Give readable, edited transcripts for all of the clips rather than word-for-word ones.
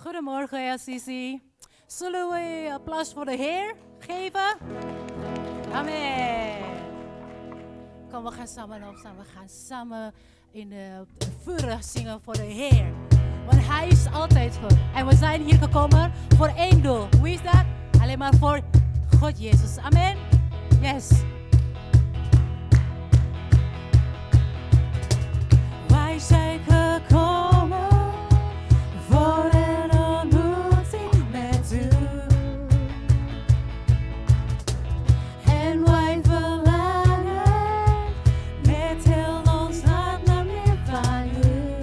Goedemorgen, LCC. Zullen we applaus voor de Heer geven? Amen. Kom, we gaan samen opstaan. We gaan samen in de vuur zingen voor de Heer. Want Hij is altijd goed. En we zijn hier gekomen voor één doel. Wie is dat? Alleen maar voor God Jezus. Amen. Yes. Wij zijn gekomen voor een ontmoeting met U. En wij verlangen met heel ons hart naar meer van U.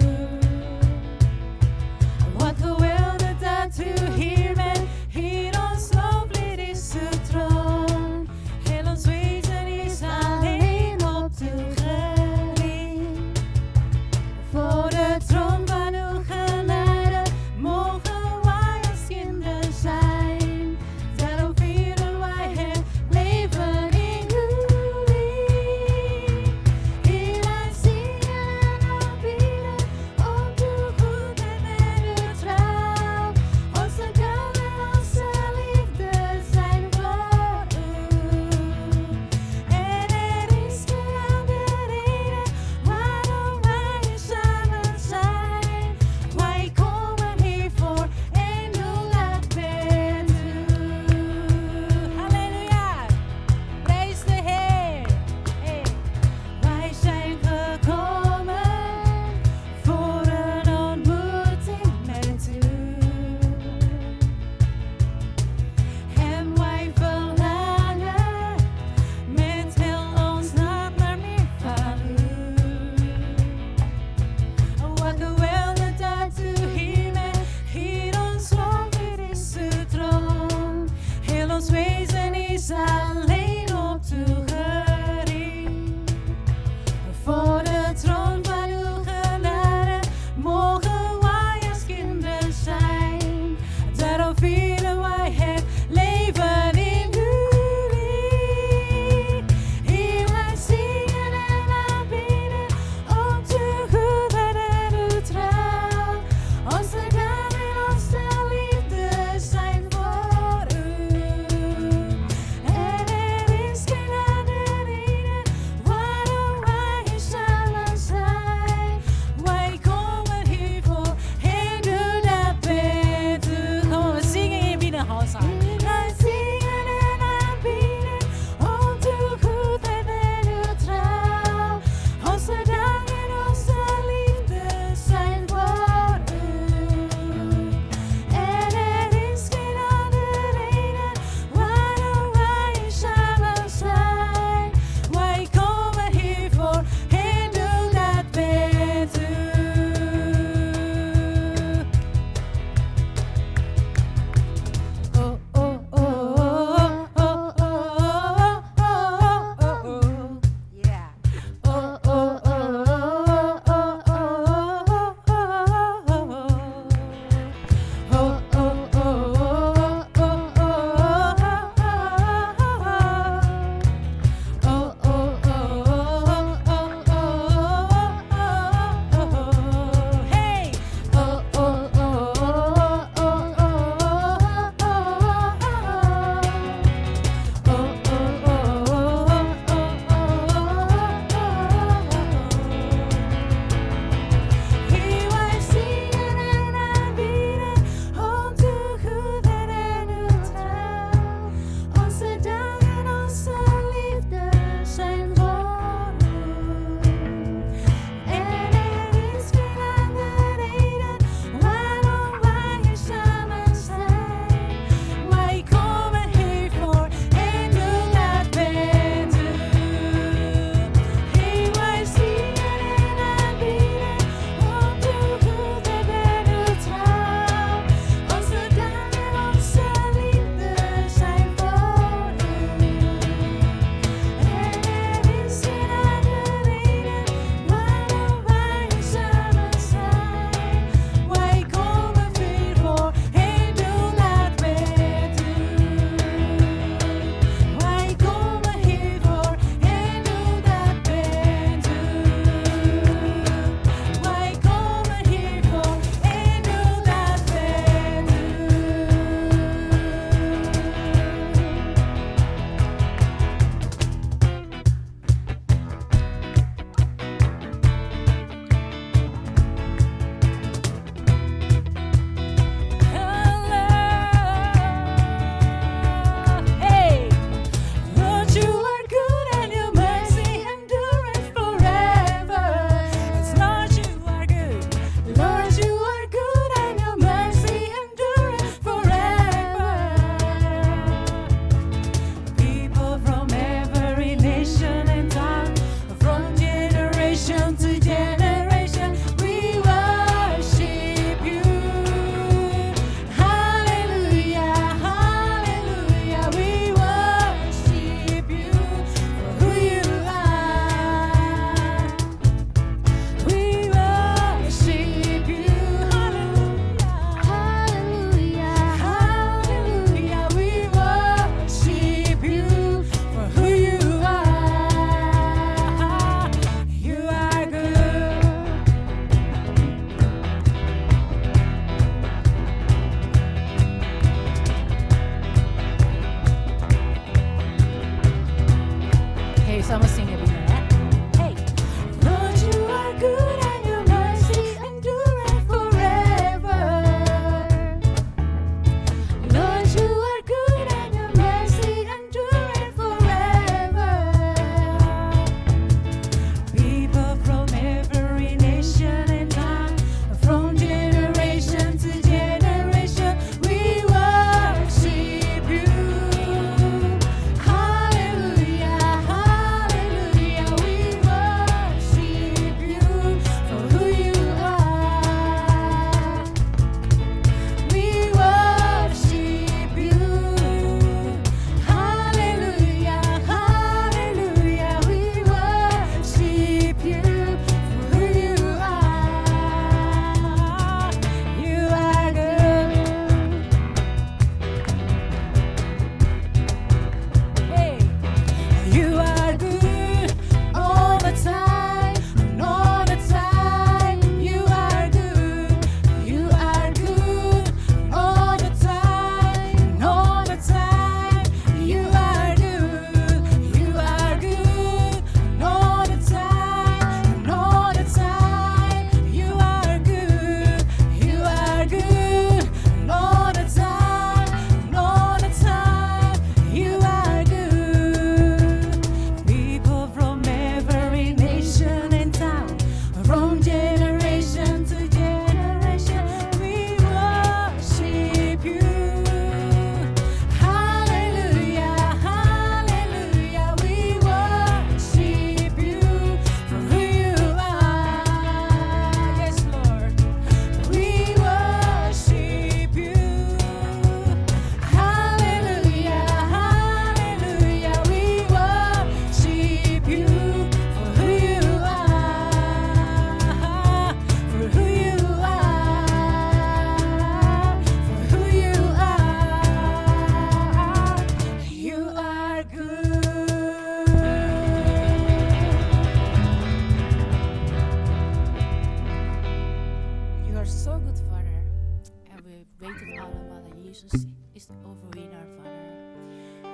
Wat we willen dat U hier bent, hier ons hoofdlied is uw troon. Oke, sama singnya Bina ya. Hey, Lord, you are good and your mercy endureth forever. Lord, you are good and your mercy endureth forever. People from every nation and tongue, from generation to generation, we worship you. Hallelujah, hallelujah, we worship you for who you are. We worship you. Hallelujah, hallelujah, we worship you for who you are. You are good. Hey, you are good all the time, and all the time. You are good. You are good all the time, and all the time. You are good. You are good all the time, and all the time. You are good. You are good all the time, and all the time. You are good. People from every nation and town, from generation to generation, we worship you. Hallelujah, hallelujah, we worship you for who you are. Yes, Lord, we worship you. Hallelujah, hallelujah, we worship you for who you are. For who you are. For who you are. You are good. You are so good, Father. And we waited allemaal dat Jezus is de overwinnaar, Vader.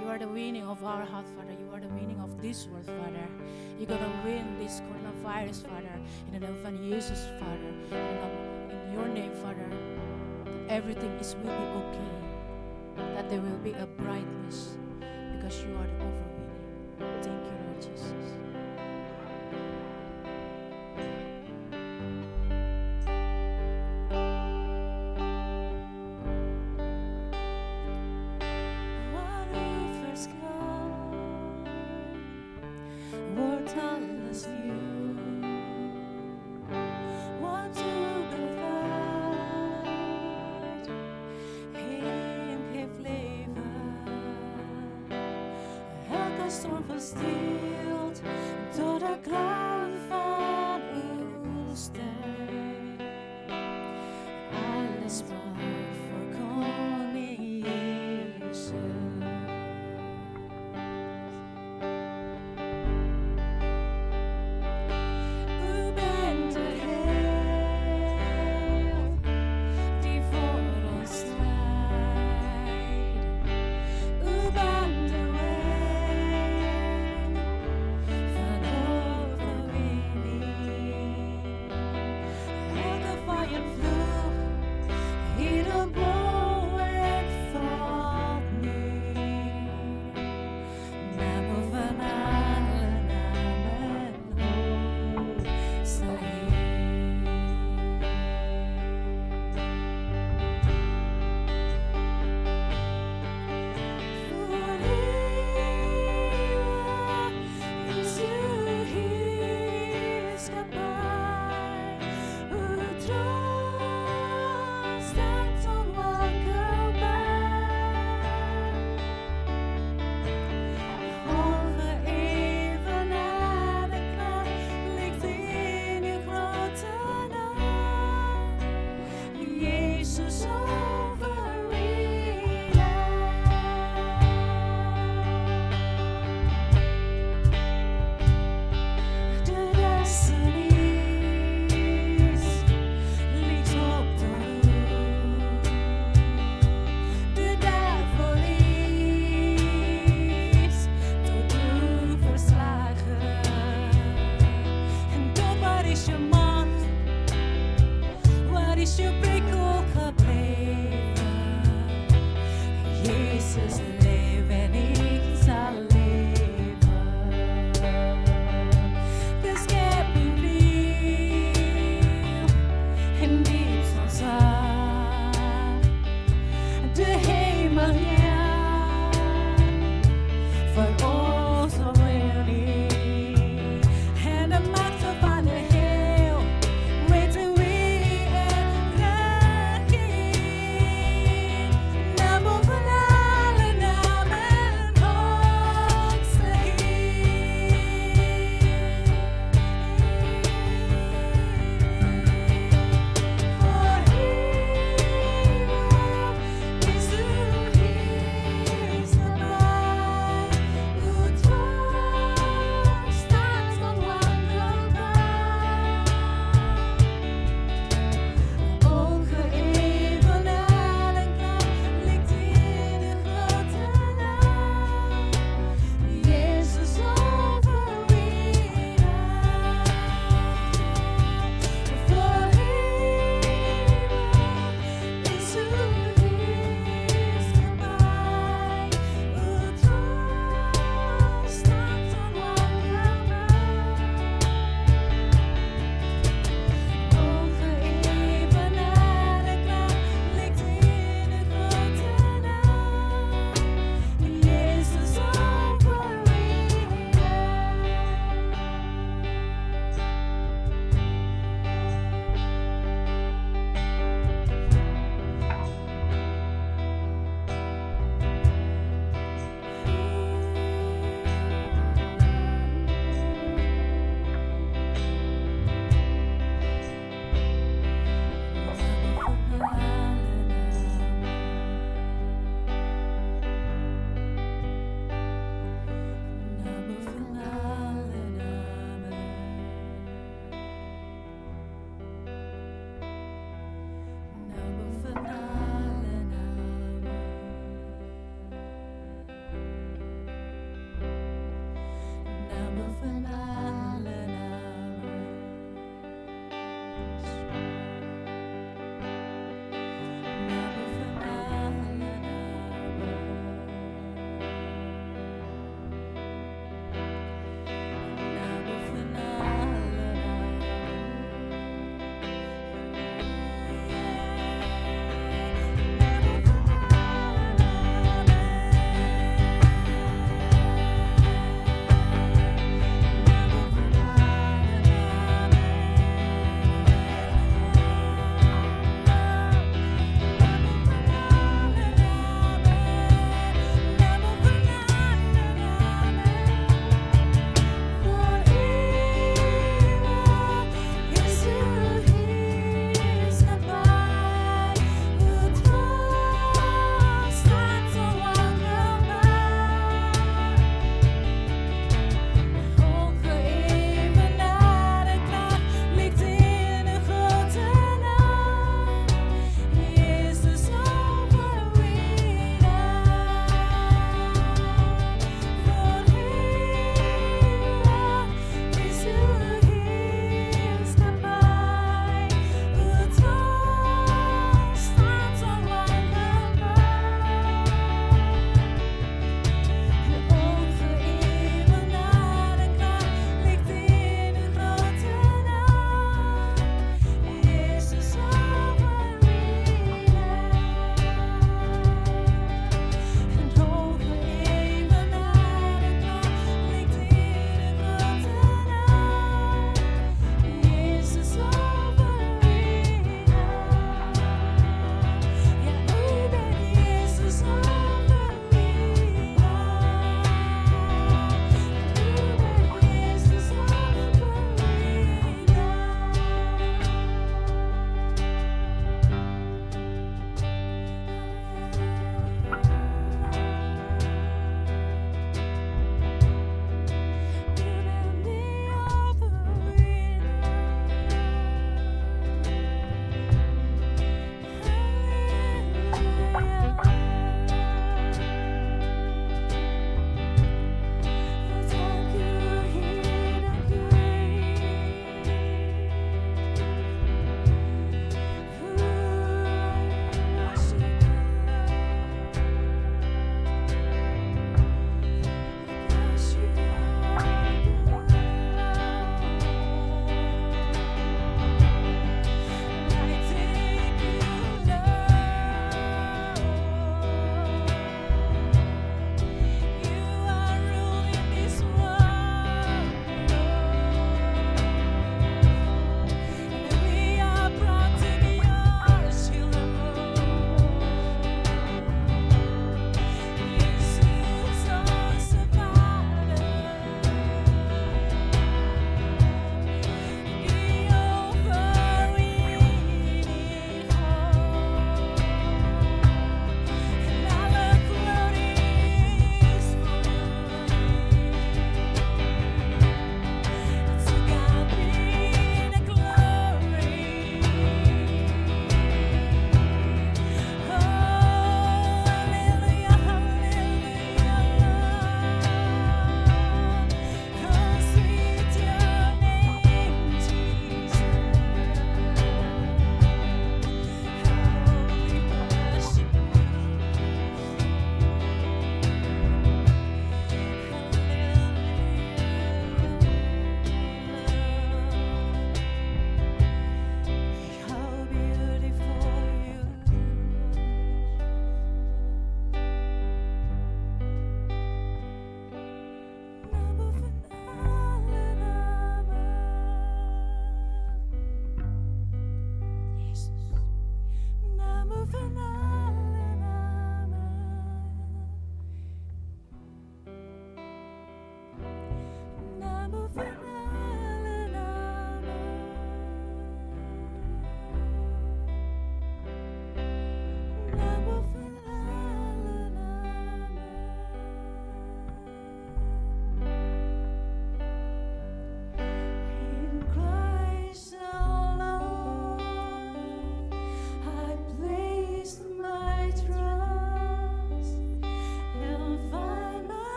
You are the winning of our heart, Father. You are the winning of this world, Father. You're gonna win this coronavirus, Father. In the name of Jesus, Father. In your name, Father. That everything will be okay. That there will be a brightness. Because you are the overwinning. Thank you, Lord Jesus. What offers God, what tells you, what to provide, Him give flavor, elke storm verstilt, door de kracht van uw stem. Alles mag voor koning Jezus. U bent de held die voor ons strijdt. U bent de weg van overwinning. Elke vijand vlucht,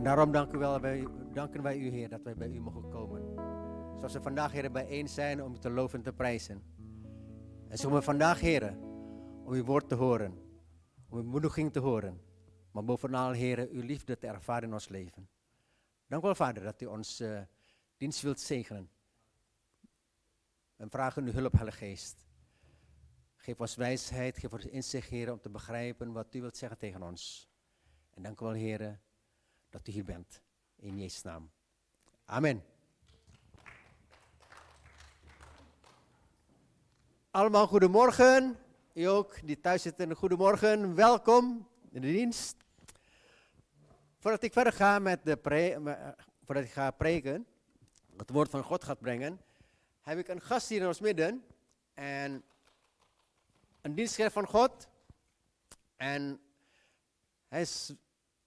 En daarom danken wij u, Heer, dat wij bij u mogen komen. Zoals we vandaag, Heer, bijeen zijn om u te loven en te prijzen. En zo we vandaag, Heer, om uw woord te horen, om uw bemoediging te horen. Maar bovenal, Heer, uw liefde te ervaren in ons leven. Dank u wel, Vader, dat u ons dienst wilt zegenen. En vragen uw hulp, Heilige Geest. Geef ons wijsheid, geef ons inzicht, Heer, om te begrijpen wat u wilt zeggen tegen ons. En dank u wel, Heer, dat u hier bent. In Jezus' naam. Amen. Allemaal goedemorgen. U ook, die thuis zitten, goedemorgen. Welkom in de dienst. Voordat ik verder ga met voordat ik ga preken, het woord van God gaat brengen, heb ik een gast hier in ons midden. En een dienstknecht van God. En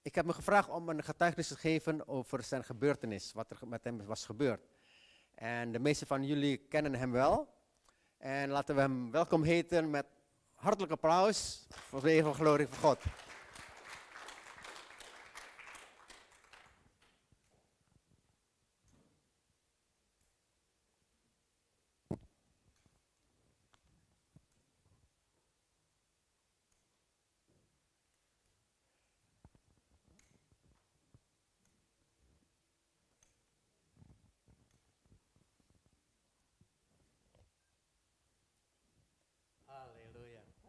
ik heb me gevraagd om een getuigenis te geven over zijn gebeurtenis, wat er met hem was gebeurd. En de meeste van jullie kennen hem wel. En laten we hem welkom heten met hartelijk applaus voor de eer van glorie van God.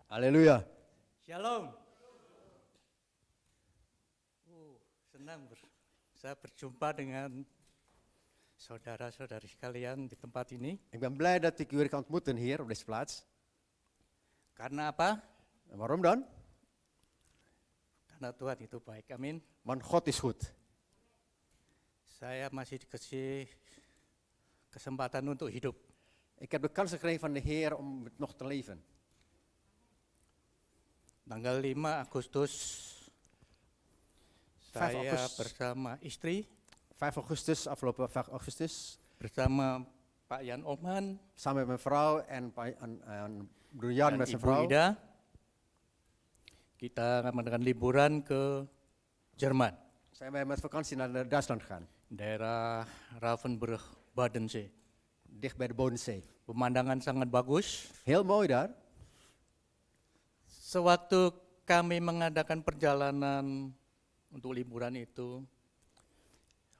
Halleluja. Shalom. Senang saya berjumpa dengan saudara-saudari sekalian di tempat ini. Ik ben blij dat ik u weer kan ontmoeten hier op deze plaats. Karena apa? En waarom dan? Karena Tuhan itu baik, amin. Want God is goed. Saya masih dikasih kesempatan untuk hidup. Ik heb de kans gekregen van de Heer om nog te leven. Tanggal 5 Agustus saya bersama istri, 5 augustus, afgelopen 5 augustus, bersama Pak Jan Oman, samen met mijn vrouw en broer Jan dan met zijn Ibu vrouw. Ida, kita mengadakan liburan ke Jerman, Zijn wij met vakantie naar Duitsland gegaan, daerah Ravensbrück, Badensee. dicht bij de Bodensee. Pemandangan sangat bagus. Heel mooi daar. Sewaktu kami mengadakan perjalanan untuk liburan itu,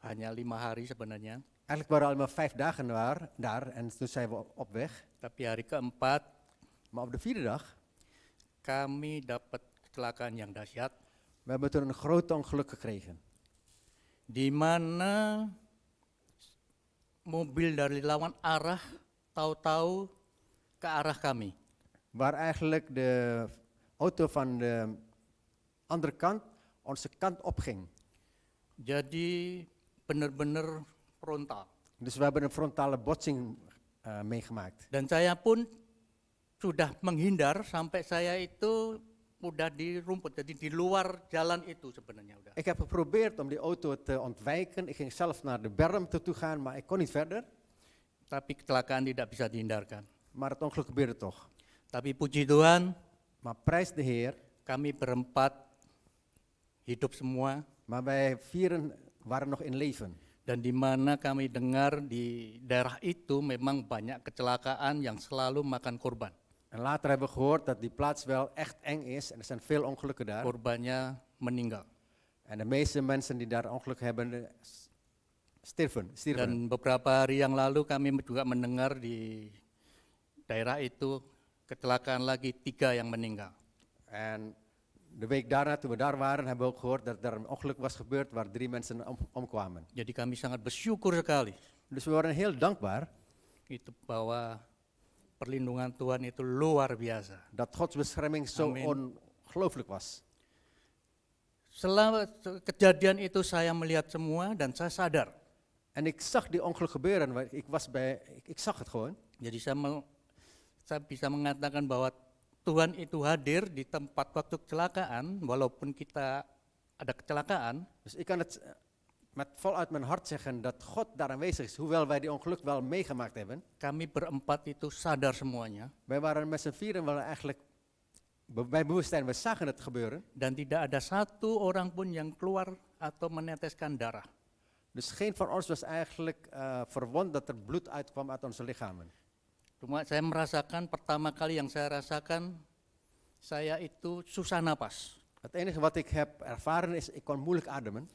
hanya 5 hari sebenarnya. Eigenlijk waren we al maar 5 dagen daar en toen zijn we op weg. Tapi hari keempat, Maar op de 4e dag, kami dapat kecelakaan yang dahsyat. we hebben toen een groot ongeluk gekregen. Di mana mobil dari lawan arah tahu-tahu ke arah kami. Waar eigenlijk de auto van de andere kant onze kant op ging. Jadi benar-benar frontal. Dus we hebben een frontale botsing meegemaakt. Dan saya pun sudah menghindar sampai saya itu udah di rumput, jadi di luar jalan itu sebenarnya udah. Ik heb geprobeerd om die auto te ontwijken. Ik ging zelf naar de berm toe gaan, maar ik kon niet verder. Tapi kecelakaan tidak bisa dihindarkan. Maar het ongeluk gebeurde toch. Tapi puji Tuhan, Maar prijs de Heer. kami berempat hidup semua. Maar wij vieren waren nog in leven. Dan di mana kami dengar di daerah itu memang banyak kecelakaan yang selalu makan korban. En later hebben we gehoord dat die plaats wel echt eng is. En er zijn veel ongelukken daar. Korbannya meninggal. En de meeste mensen die daar ongeluk hebben, stierven. Dan beberapa hari yang lalu kami juga mendengar di daerah itu kecelakaan lagi 3 yang meninggal. En de week daarna, toen we daar waren, hebben we ook gehoord dat er een ongeluk was gebeurd waar 3 mensen omkwamen. Jadi kami sangat bersyukur sekali. Dus we waren heel dankbaar Itu bahwa perlindungan Tuhan itu luar biasa. dat Gods bescherming zo Amin. ongelooflijk was. Selama kejadian itu saya melihat semua dan saya sadar. En ik zag die ongeluk gebeuren, want ik zag het gewoon. Jadi saya bisa mengatakan bahwa Tuhan itu hadir di tempat waktu kecelakaan, walaupun kita ada kecelakaan. Dus ik kan het met voluit mijn hart zeggen dat God daar aanwezig is, hoewel wij die ongeluk wel meegemaakt hebben. Kami berempat itu sadar semuanya. Wij waren met z'n vieren wel eigenlijk bij bewustzijn, we zagen het gebeuren. Dan tidak ada satu orang pun yang keluar atau meneteskan darah. Dus geen van ons was eigenlijk verwond dat er bloed uitkwam uit onze lichamen. Cuma saya merasakan, pertama kali yang saya rasakan, saya itu susah napas. Het enige wat ik heb ervaren is, ik kon moeilijk ademen.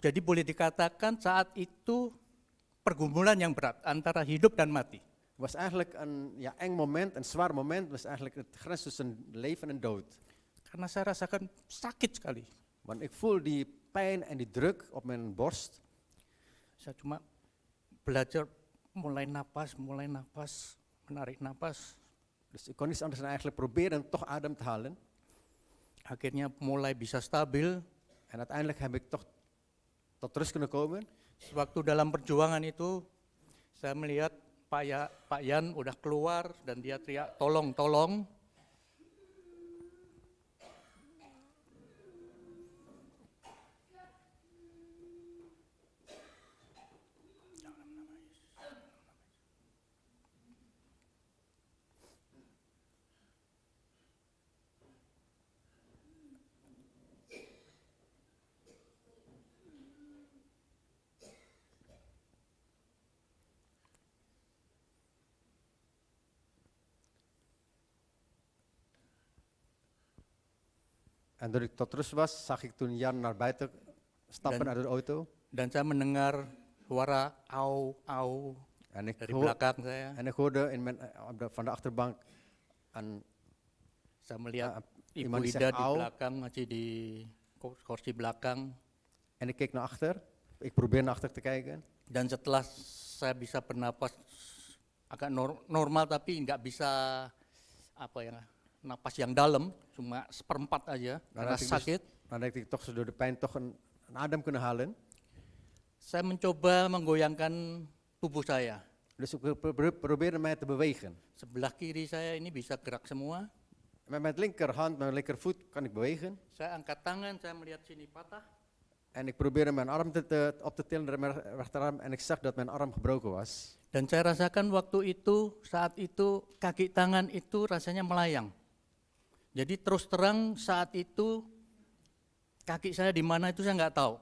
Jadi boleh dikatakan saat itu pergumulan yang berat antara hidup dan mati. Het was eigenlijk een eng moment, een zwaar moment. Het was eigenlijk het grens tussen leven en dood. Karena saya rasakan sakit sekali. Want ik voel die pijn en die druk op mijn borst. Saya cuma belajar mulai napas, menarik napas. Dus ik kon niets anders dan eigenlijk proberen toch adem te halen. Akhirnya mulai bisa stabil. En uiteindelijk heb ik toch tot rust kunnen komen. Waktu dalam perjuangan itu, saya melihat Pak Yan udah keluar dan dia teriak, tolong, tolong. En toen ik tot rust was, zag ik toen Jan naar buiten stappen uit de auto. Dan saya mendengar suara au, au En ik, dari belakang saya. en ik hoorde van de achterbank een Saya melihat Ibu iemand die Ida zegt di au. belakang, masih di kursi belakang. En ik keek naar achter. Ik probeerde naar achter te kijken. Dan setelah saya bisa bernapas agak normal tapi nggak bisa napas yang dalam, cuma seperempat aja karena sakit. Nadat ik toch door de pijn toch een adem kunnen halen. Saya mencoba menggoyangkan tubuh saya. Dus ik probeerde mij te bewegen. Sebelah kiri saya ini bisa gerak semua. Met mijn linkerhand, mijn linkervoet kan ik bewegen. Saya angkat tangan, saya melihat sini patah. En ik probeerde mijn arm op te tillen naar mijn rechterarm en ik zag dat mijn arm gebroken was. Dan saya rasakan waktu itu, saat itu kaki tangan itu rasanya melayang. Jadi terus terang saat itu kaki saya di mana itu saya nggak tahu.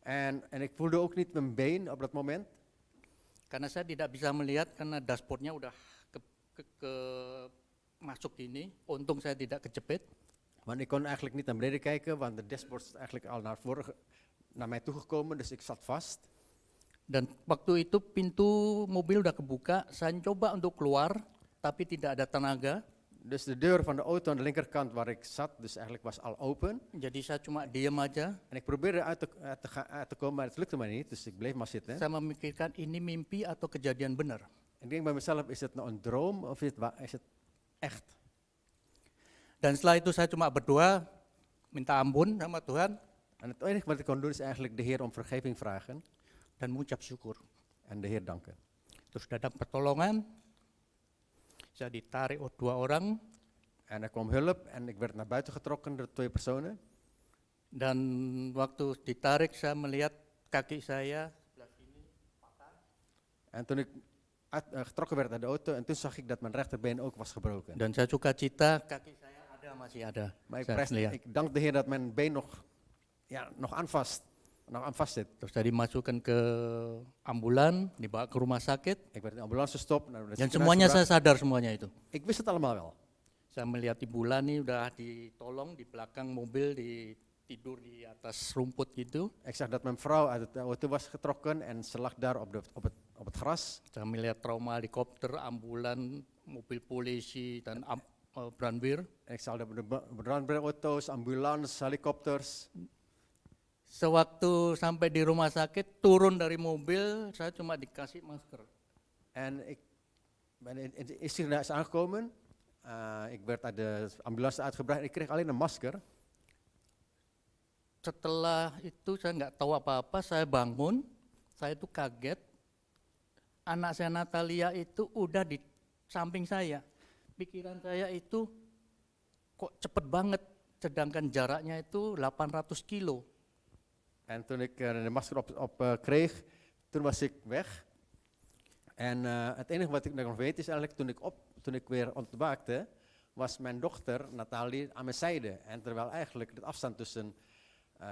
En ik voelde ook niet mijn been op dat moment. Karena saya tidak bisa melihat karena dashboardnya udah masuk ini. Untung saya tidak kejepit. Want ik kon eigenlijk niet naar beneden kijken, want de dashboard is eigenlijk al naar mij toegekomen, dus ik zat vast. Dan waktu itu pintu mobil udah kebuka, saya coba untuk keluar, tapi tidak ada tenaga. Dus de deur van de auto aan de linkerkant waar ik zat, dus eigenlijk was al open. Jadi saya cuma diam aja. En ik probeerde uit te komen, maar het lukte me niet, dus ik bleef maar zitten. Saya memikirkan ini mimpi atau kejadian benar. Ik denk bij mezelf, is het nou een droom of is het echt? Dan setelah itu saya cuma berdoa, minta ampun sama Tuhan. En het enige wat ik kon doen is eigenlijk de Heer om vergeving vragen. Dan mengucap syukur. En de Heer danken. Terus datang pertolongan, saya ditarik oleh 2 orang. En er kwam hulp en ik werd naar buiten getrokken door 2 personen. Dan waktu ditarik saya melihat kaki saya sebelah sini patah. En toen ik getrokken werd uit de auto en toen zag ik dat mijn rechterbeen ook was gebroken. Dan saya sukacita kaki saya masih ada. Maar Saya ik dank de Heer dat mijn been nog aan vast zit. Terus saya dimasukkan ke ambulan, dibawa ke rumah sakit. Ik werd in de ambulance gestopt. Dan semuanya saya sadar semuanya itu. Ik wist het allemaal wel. Saya melihat Ibu Lani udah ditolong di belakang mobil, tidur di atas rumput gitu. Ik zag dat mijn vrouw uit de auto was getrokken en ze lag daar op het gras. Saya melihat trauma helikopter, ambulan, mobil polisi dan brandweer. Ik zag de brandweerauto's, ambulance, helikopters. Sewaktu sampai di rumah sakit, turun dari mobil, saya cuma dikasih masker. En ik ben in het ziekenhuis aangekomen. Ik werd uit de ambulance uitgebracht en ik kreeg alleen een masker. Setelah itu saya nggak tahu apa-apa, saya bangun, saya itu kaget. Anak saya Natalia itu udah di samping saya. Pikiran saya itu kok cepet banget, sedangkan jaraknya itu 800 kilo. En toen ik de masker op kreeg, toen was ik weg. En het enige wat ik nog weet is eigenlijk, toen ik weer ontwaakte, was mijn dochter Nathalie aan mijn zijde. En terwijl eigenlijk de afstand tussen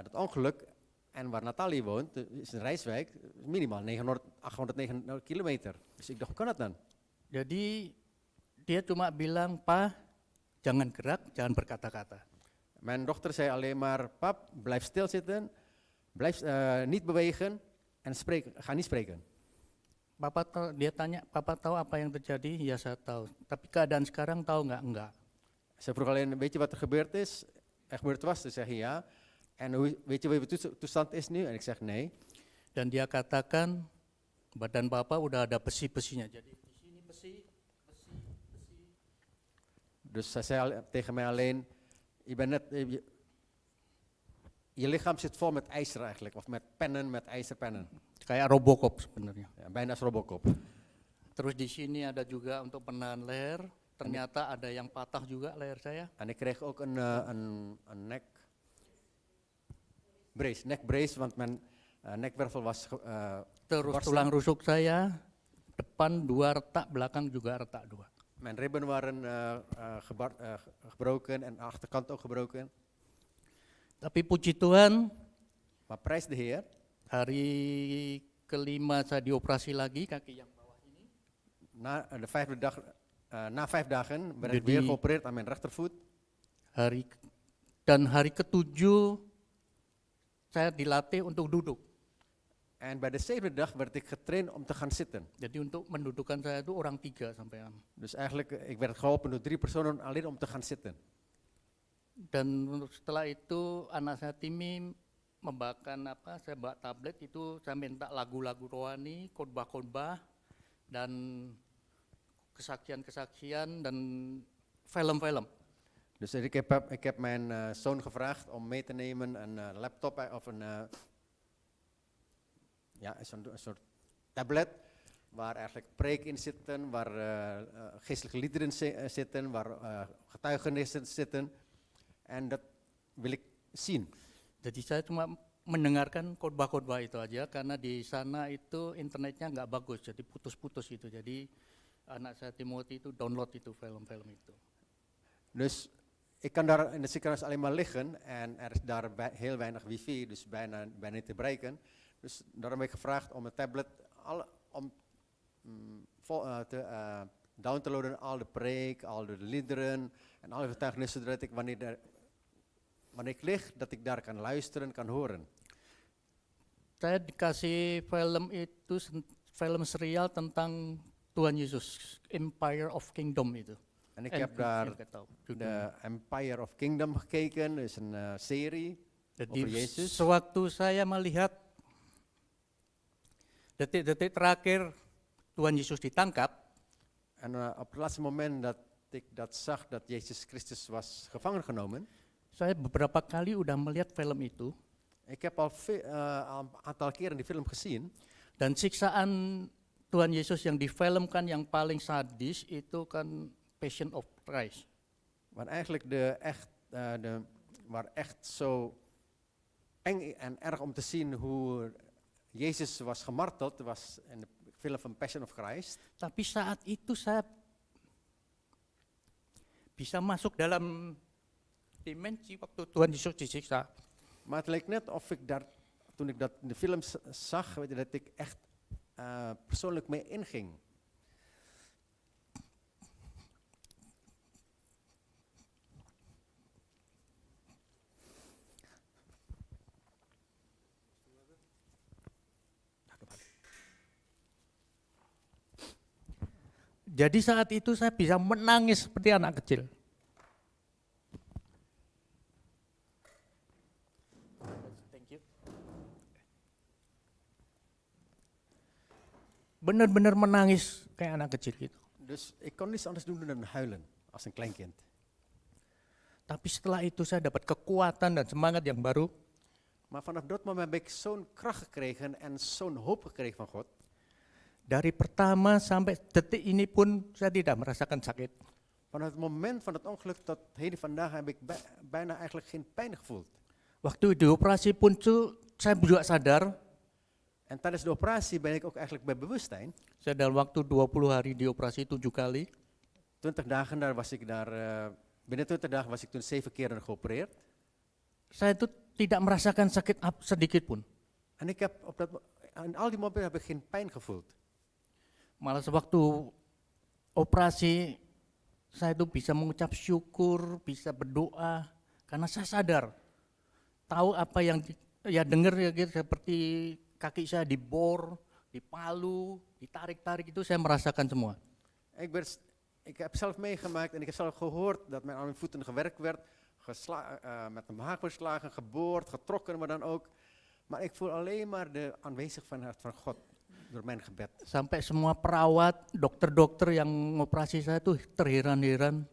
dat ongeluk. En waar Nathalie woont, is een Rijswijk, minimaal 800, 900 kilometer. Dus ik dacht, hoe kan dat dan? Jadi dia cuma bilang, "Pa, jangan gerak, jangan berkata-kata." Mijn dochter zei alleen maar, pap, blijf stilzitten, blijf niet bewegen en ga niet spreken. Dia tanya, "Papa tahu apa yang terjadi?" "Ya, saya tahu. Tapi keadaan sekarang tahu nggak?" "Enggak." Ze vroeg alleen, weet je wat er gebeurd is? Er gebeurd was, dus zeg je ja. En weet je wat je toestand is nu? En ik zeg nee. Dan dia katakan, "Badan Papa udah ada besi-besinya." Jadi di sini besi. Dus zij zei tegen mij alleen, je lichaam zit vol met ijzer eigenlijk, of met pennen, met ijzerpennen. Kayak Robocop sebenarnya. Ja, bijna als Robocop. Terus di sini ada juga untuk penahan leher. Ternyata ada yang patah juga leher saya. En ik kreeg ook een neck brace, want mijn nekwervel was Terus barsten. tulang rusuk saya, depan 2 retak, belakang juga retak 2. Mijn ribben waren gebroken en de achterkant ook gebroken. Tapi puji Tuhan, Maar prijs de Heer, hari kelima saya dioperasi lagi, kaki yang bawah ini. na 5 dagen ben ik Jadi- weer geopereerd aan mijn rechtervoet. Hari ke-7 saya dilatih untuk duduk. En bij de 7e dag werd ik getraind om te gaan zitten. Jadi untuk mendudukkan saya itu orang 3 sampean. Dus eigenlijk, ik werd geholpen door 3 personen alleen om te gaan zitten. Dan setelah itu anak saya Timi membawakan saya bawa tablet itu, saya minta lagu-lagu rohani, khotbah-khotbah, dan kesaksian-kesaksian dan film-film. Dus ik heb mijn zoon gevraagd om mee te nemen een laptop of een soort tablet waar eigenlijk preek in zitten, waar geestelijke liederen zitten, waar getuigenissen zitten. En dat wil ik zien. Jadi saya cuma mendengarkan khotbah-khotbah itu aja karena di sana itu internetnya nggak bagus, jadi putus-putus itu. Jadi anak saya Timothy itu download itu film-film itu. Dus ik kan daar in de ziekenhuis alleen maar liggen en er is daar heel weinig wifi, dus bijna niet te bereiken. Dus daarom heb ik gevraagd om een tablet down te loaden, al de preek, al de liederen en alle getuigenissen, zodat ik wanneer ik lig, dat ik daar kan luisteren, kan horen. Saya dikasih film itu, film serial tentang Tuhan Yesus, Empire of Kingdom itu. En ik heb daar de Empire of Kingdom gekeken, dus een serie over Jadi Yesus. sewaktu saya melihat detik-detik terakhir Tuhan Yesus ditangkap, En op het laatste moment dat ik dat zag, dat Jezus Christus was gevangen genomen. saya beberapa kali udah melihat film itu, Ik heb al een aantal keren die film gezien. dan siksaan Tuhan Yesus yang difilmkan yang paling sadis itu kan Passion of Christ. Maar eigenlijk waar echt zo eng en erg om te zien hoe Jezus was gemarteld, was in de film van Passion of Christ. Tapi saat itu saya bisa masuk dalam dimensi waktu Tuhan Yesus disiksa. Maar het leek net of ik daar, toen ik dat in de film zag, weet je, dat ik echt persoonlijk mee inging. Jadi saat itu saya bisa menangis seperti anak kecil. Thank you. Benar-benar menangis kayak anak kecil gitu. Dus ik kon niets anders doen dan huilen als een kleinkind. Tapi setelah itu saya dapat kekuatan dan semangat yang baru. Maar vanaf dat moment heb ik zo'n kracht gekregen en zo'n hoop gekregen van God. Dari pertama sampai detik ini pun saya tidak merasakan sakit. Vanaf het moment van het ongeluk tot heden vandaag heb ik bijna eigenlijk geen pijn gevoeld. Waktu dioperasi pun saya juga sadar. En tijdens de operatie ben ik ook eigenlijk bij bewustzijn. Saya dalam waktu 20 hari dioperasi 7 kali. 20 dagen binnen 20 dagen was ik toen 7 keer geopereerd. Saya itu tidak merasakan sakit sedikit pun. En ik heb aan al die momenten heb ik geen pijn gevoeld. Malah sewaktu operasi, saya itu bisa mengucap syukur, bisa berdoa, karena saya sadar, tahu apa yang ya dengar ya gitu, seperti kaki saya dibor, dipalu, ditarik-tarik, itu saya merasakan semua. Ik heb zelf meegemaakt en ik heb zelf gehoord dat mij aan mijn voeten gewerkt werd, met een haak beslagen, geboord, getrokken, maar dan ook. Maar ik voel alleen maar de aanwezigheid van God door mijn gebed. Sampai semua perawat, dokter-dokter yang ngoperasi saya tuh terheran-heran,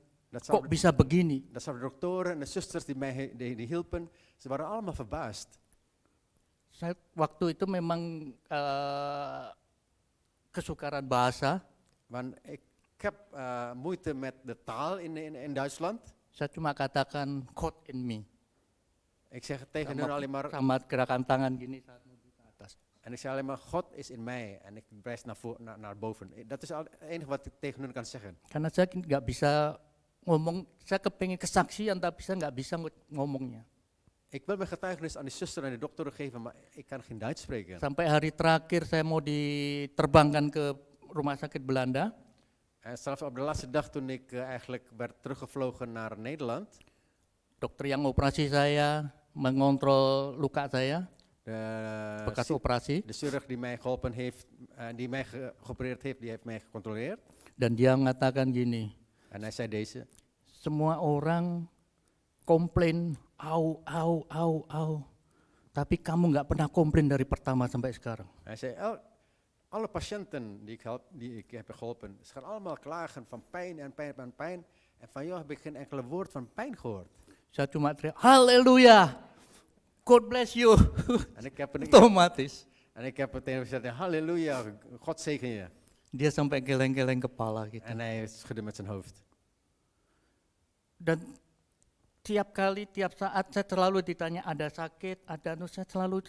kok bisa begini? Dat zijn de doktoren en de zusters die hielpen, ze waren allemaal verbaasd. Saya waktu itu memang kesukaran bahasa. Want ik heb moeite met de taal in Duitsland. Saya cuma katakan God in me. Ik zeg tegen hun alleen maar, sama gerakan tangan gini saat menuju ke atas. en ik zeg alleen maar, God is in mij. En ik wijs naar boven. Dat is het enige wat ik tegen hun kan zeggen. Karena saya nggak bisa ngomong, saya kepengen kesaksian tapi saya nggak bisa ngomongnya. Ik wil mijn getuigenis aan de zuster en de dokter geven, maar ik kan geen Duits spreken. Sampai hari terakhir saya mau diterbangkan ke rumah sakit Belanda. En zelfs op de laatste dag toen ik eigenlijk werd teruggevlogen naar Nederland. Dokter yang operasi saya mengontrol luka saya, bekas operasi. De chirurg die mij geholpen heeft, die mij geopereerd heeft, die heeft mij gecontroleerd. Dan dia mengatakan gini, En hij zei deze. Semua orang komplain, au, au, au, au. Tapi kamu nggak pernah komplain dari pertama sampai sekarang. Hij zei, alle patiënten die ik heb geholpen, ze gaan allemaal klagen van pijn en pijn en pijn. En van jou heb ik geen enkele woord van pijn gehoord. Saya cuma teriak, haleluya, God bless you. En ik heb Otomatis. En ik heb tegen hem gezegd, halleluja, God zegen je. Dia sampai geleng-geleng kepala gitu. En hij schudde met zijn hoofd. Dan tiap kali, tiap saat saya selalu ditanya ada sakit, ada saya selalu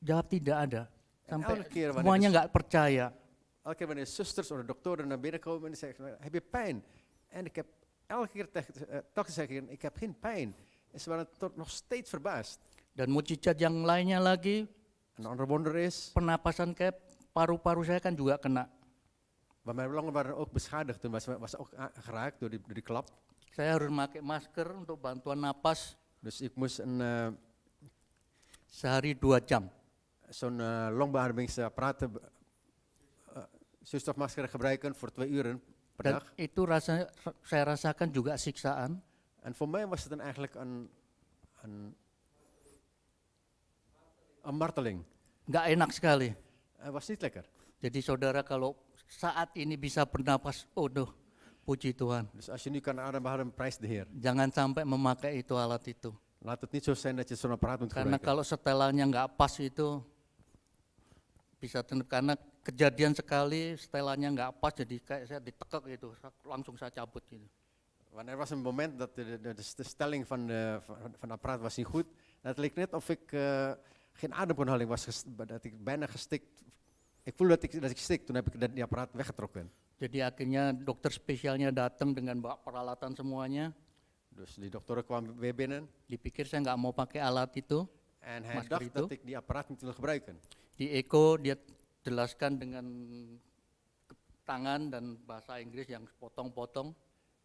jawab tidak ada. Sampai semuanya nggak percaya. Elke keer wanneer de zusters of de doktoren naar binnen komen en zeggen, heb je pijn? En ik heb elke keer toch zeggen, ik heb geen pijn. En ze waren nog steeds verbaasd. Dan mujizat yang lainnya lagi, Een ander wonder is, pernapasan kayak paru-paru saya kan juga kena. maar mijn longen waren ook beschadigd en was ook geraakt door die klap. Saya harus pakai masker untuk bantuan napas. Dus ik moest sehari 2 jam. Zo'n longbeademingsapparaat, zuurstofmasker gebruiken voor 2 uur per Dan dag. itu saya rasakan juga siksaan. En voor mij was het dan eigenlijk een marteling. Nggak enak sekali. Het was niet lekker. Jadi saudara kalau saat ini bisa bernapas, puji Tuhan. Dus als je nu kan ademen, prijs de Heer. Jangan sampai memakai itu alat itu. Laat het niet zo zijn dat je zo'n apparaat moet Karena gebruiken. kalau setelannya nggak pas itu bisa karena kejadian sekali setelannya nggak pas jadi kayak saya ditekek gitu, langsung saya cabut gitu. Want er was een moment dat de stelling van de apparaat was niet goed. Het leek net of ik geen ademhaling was, dat ik bijna gestikt. Ik voelde dat ik stik, toen heb ik die apparaat weggetrokken. Jadi akhirnya dokter spesialnya datang dengan bawa peralatan semuanya. Dus die dokter kwam weer binnen. Dipikir saya nggak mau pakai alat itu. En hij dacht dat ik die apparaat niet wil gebruiken. Di echo dia jelaskan dengan tangan dan bahasa Inggris yang potong-potong.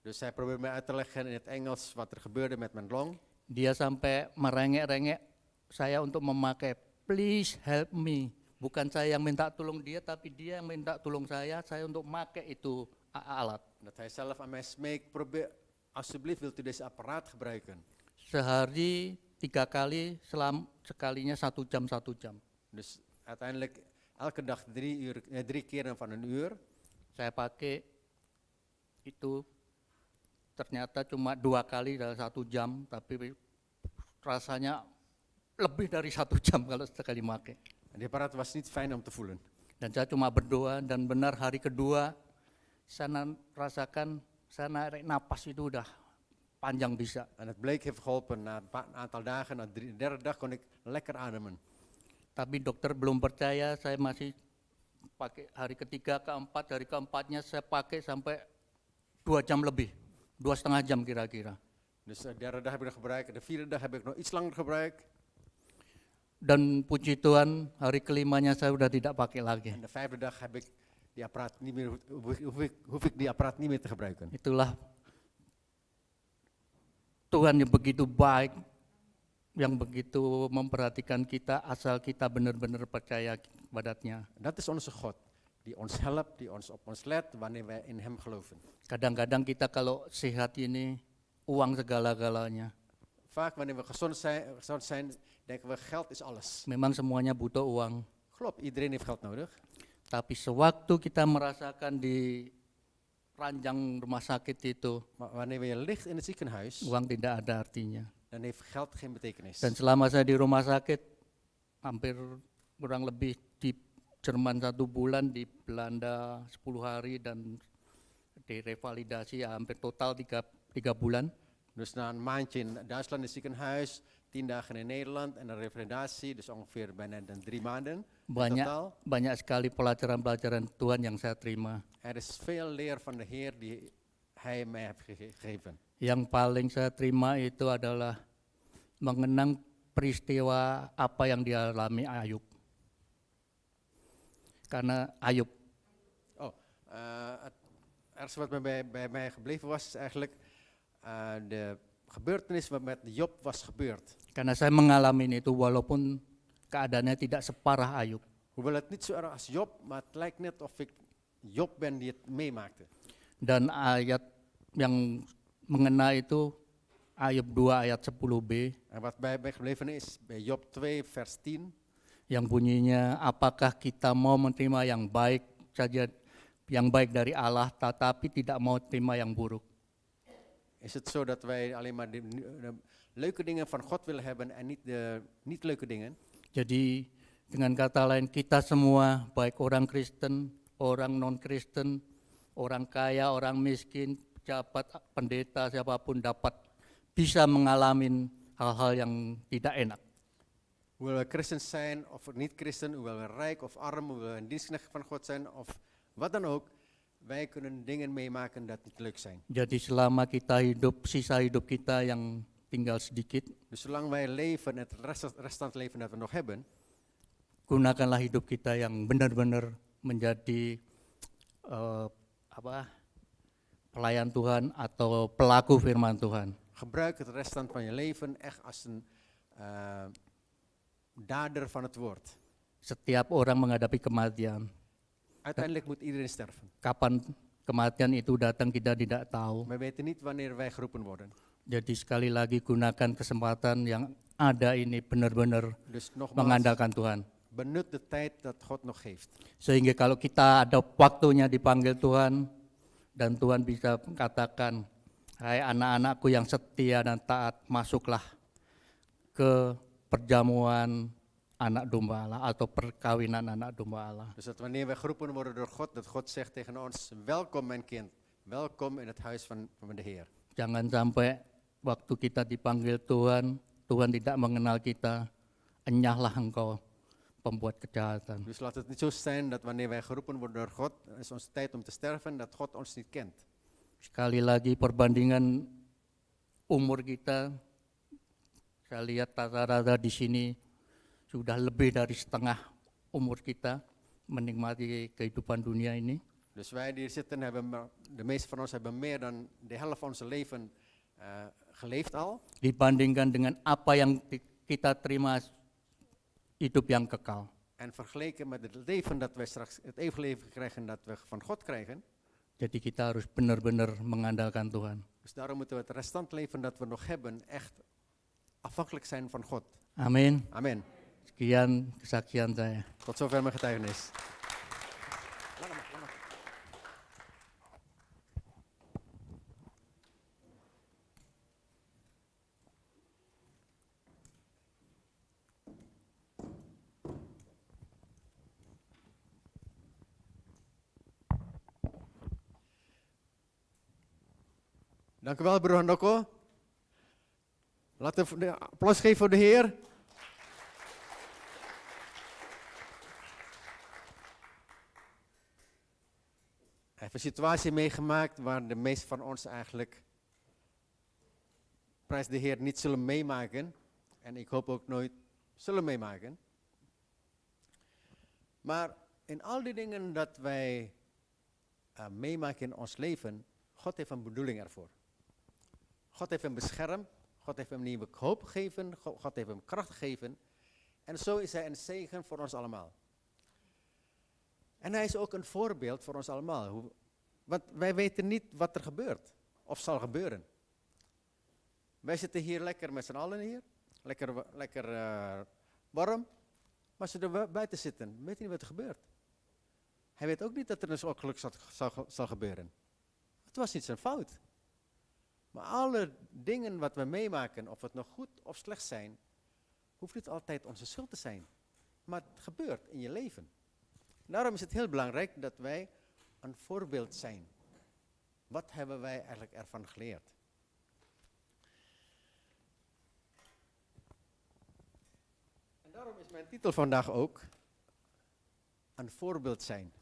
Dus hij probeerde mij uit te leggen in het Engels wat er gebeurde met mijn long. Dia sampai merengek-rengek saya untuk memakai, please help me. Bukan saya yang minta tolong dia, tapi dia yang minta tolong saya untuk memakai itu alat. Dat hij zelf aan mij smeekt, probeer, alsjeblieft wilt u deze apparaat gebruiken. Sehari 3 kali, sekalinya 1 jam, 1 jam. Dus uiteindelijk elke dag 3 keren van 1 uur. Saya pakai itu, ternyata cuma 2 kali dalam 1 jam, tapi rasanya lebih dari 1 jam kalau sekali pakai. En die apparaat was niet fijn om te voelen. Dan saya cuma berdoa dan benar hari kedua saya rasakan saya narik napas itu udah panjang bisa. En het bleek heeft geholpen. Na een aantal dagen, na de derde dag kon ik lekker ademen. Tapi dokter belum percaya, saya masih pakai hari ketiga, keempat, hari keempatnya saya pakai sampai 2 jam lebih, 2,5 jam kira-kira. Dus de derde dag heb ik nog gebruikt, de vierde dag heb ik nog iets langer gebruikt. Dan puji Tuhan, hari kelimanya saya udah tidak pakai lagi. En de vijfde dag heb ik die apparaat niet meer, hoef ik die apparaat niet meer te gebruiken. Itulah Tuhan yang begitu baik, yang begitu memperhatikan kita asal kita benar-benar percaya kepada-Nya. Dat is onze God, die ons helpt, die ons op ons let wanneer wij in Hem geloven. Kadang-kadang kita kalau sehat ini uang segala-galanya. Vaak wanneer we gezond zijn, denken we geld is alles. Memang semuanya butuh uang. Klopt, iedereen heeft geld nodig. Tapi sewaktu kita merasakan di ranjang rumah sakit itu, Maar wanneer je ligt in het ziekenhuis, uang tidak ada artinya. dan heeft geld geen betekenis. Dan selama saya di rumah sakit, hampir kurang lebih di Jerman 1 bulan, di Belanda 10 hari, dan direvalidasi ya hampir total 3 bulan. Dus na een maandje in Duitsland in het ziekenhuis, 10 dagen in Nederland en een revalidatie, dus ongeveer bijna dan 3 maanden. Totaal. Banyak sekali pelajaran-pelajaran Tuhan yang saya terima. Er is veel leer van de Heer die Hij mij heeft gegeven. Yang paling saya terima itu adalah mengenang peristiwa apa yang dialami Ayub. Karena Ayub, Het ergste wat bij mij gebleven was, is eigenlijk de gebeurtenis wat met Job was gebeurd. karena saya mengalami itu walaupun keadaannya tidak separah Ayub. Hoewel het niet zo erg als Job, maar het lijkt net of ik Job ben die het meemaakte. Dan ayat yang mengena itu Ayub 2 ayat 10b En wat bij mij gebleven is, bij Job 2 vers 10, yang bunyinya, apakah kita mau menerima yang baik saja, yang baik dari Allah, tetapi tidak mau terima yang buruk. is het zo dat wij alleen maar de leuke dingen van God willen hebben en niet de niet leuke dingen. Jadi dengan kata lain, kita semua, baik orang Kristen, orang non-Kristen, orang kaya, orang miskin, pejabat, pendeta, siapapun dapat bisa mengalami hal-hal yang tidak enak. Hoewel we christen zijn of niet christen, hoewel we rijk of arm, hoewel we een dienstknecht van God zijn of wat dan ook, wij kunnen dingen meemaken dat niet leuk zijn. Jadi selama kita hidup, sisa hidup kita yang tinggal sedikit, Dus zolang wij leven, het restant leven dat we nog hebben, gunakanlah hidup kita yang benar-benar menjadi pelayan Tuhan atau pelaku firman Tuhan. gebruik het restant van je leven echt als een dader van het woord. Setiap orang menghadapi kematian. Uiteindelijk moet iedereen sterven. Kapan kematian itu datang kita tidak tahu. We weten niet wanneer wij geroepen worden. Jadi sekali lagi gunakan kesempatan yang ada ini benar-benar Dus nogmaals, mengandalkan Tuhan. benut de tijd dat God nog geeft. Sehingga kalau kita ada waktunya dipanggil Tuhan dan Tuhan bisa katakan, hai anak-anakku yang setia dan taat, masuklah ke perjamuan anak domba Allah atau perkawinan anak domba Allah. Dus dat wanneer wij geroepen worden door God, dat God zegt tegen ons, welkom mijn kind, welkom in het huis van de Heer. Jangan sampai waktu kita dipanggil Tuhan, Tuhan tidak mengenal kita, enyahlah engkau pembuat kejahatan. Dus laat het niet zo zijn dat wanneer wij geroepen worden door God, het is onze tijd om te sterven, dat God ons niet kent. Sekali lagi perbandingan umur kita, saya lihat rata-rata di sini sudah lebih dari setengah umur kita menikmati kehidupan dunia ini. Dus wij die hier zitten, de meeste van ons hebben meer dan de helft van ons leven geleefd al. Dibandingkan dengan apa yang kita terima, hidup yang kekal. En vergeleken met het leven dat wij straks, het eeuwige leven krijgen dat we van God krijgen. Jadi kita harus benar-benar mengandalkan Tuhan. Dus daarom moeten we het restant leven dat we nog hebben echt afhankelijk zijn van God. Amin. Amen. Sekian kesaksian saya. Tot zover mijn getuigenis. Dank u wel, broer Handoko. Laten we een applaus geven voor de Heer. Hij heeft een situatie meegemaakt waar de meesten van ons eigenlijk prijs de Heer, niet zullen meemaken. En ik hoop ook nooit zullen meemaken. Maar in al die dingen dat wij meemaken in ons leven, God heeft een bedoeling ervoor. God heeft hem beschermd, God heeft hem nieuwe hoop gegeven, God heeft hem kracht gegeven. En zo is hij een zegen voor ons allemaal. En hij is ook een voorbeeld voor ons allemaal. Want wij weten niet wat er gebeurt, of zal gebeuren. Wij zitten hier lekker met z'n allen hier, lekker warm. Maar als we er buiten zitten, weet hij niet wat er gebeurt. Hij weet ook niet dat er een ongeluk zal gebeuren. Het was niet zijn fout. Maar alle dingen wat we meemaken, of het nog goed of slecht zijn, hoeft niet altijd onze schuld te zijn. Maar het gebeurt in je leven. Daarom is het heel belangrijk dat wij een voorbeeld zijn. Wat hebben wij eigenlijk ervan geleerd? En daarom is mijn titel vandaag ook een voorbeeld zijn.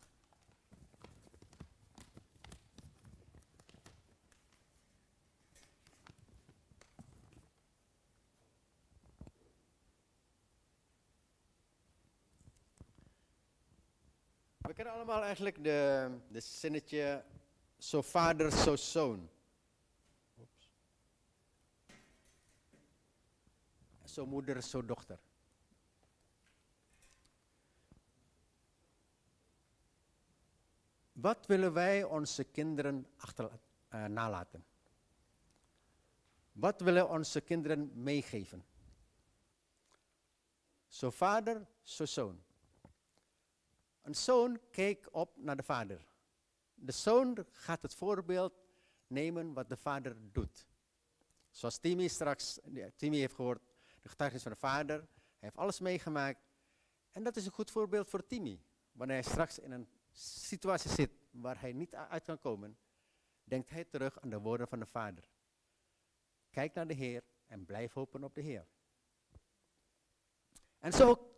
We kennen allemaal eigenlijk de zinnetje, zo vader, zo zoon. Oeps. Zo moeder, zo dochter. Wat willen wij onze kinderen nalaten? Wat willen onze kinderen meegeven? Zo vader, zo zoon. Een zoon kijkt op naar de vader. De zoon gaat het voorbeeld nemen wat de vader doet. Zoals Timmy heeft gehoord, de getuigenis van de vader. Hij heeft alles meegemaakt. En dat is een goed voorbeeld voor Timmy. Wanneer hij straks in een situatie zit waar hij niet uit kan komen, denkt hij terug aan de woorden van de vader. Kijk naar de Heer en blijf hopen op de Heer. En zo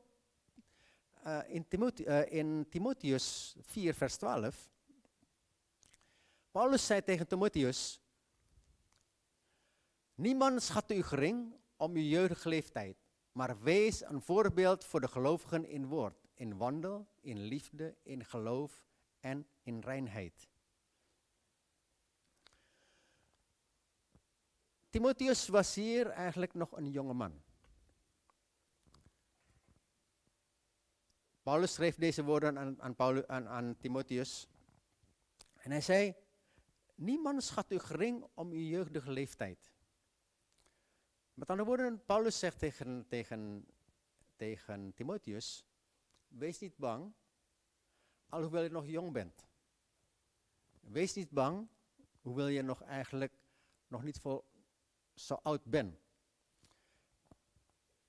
in Timotheus 4 vers 12, Paulus zei tegen Timotheus, niemand schat u gering om uw jeugdige leeftijd, maar wees een voorbeeld voor de gelovigen in woord, in wandel, in liefde, in geloof en in reinheid. Timotheus was hier eigenlijk nog een jonge man. Paulus schreef deze woorden aan Timotheus. En hij zei, niemand schat u gering om uw jeugdige leeftijd. Met andere woorden, Paulus zegt tegen Timotheus, wees niet bang, alhoewel je nog jong bent. Wees niet bang, hoewel je nog eigenlijk nog niet zo oud bent.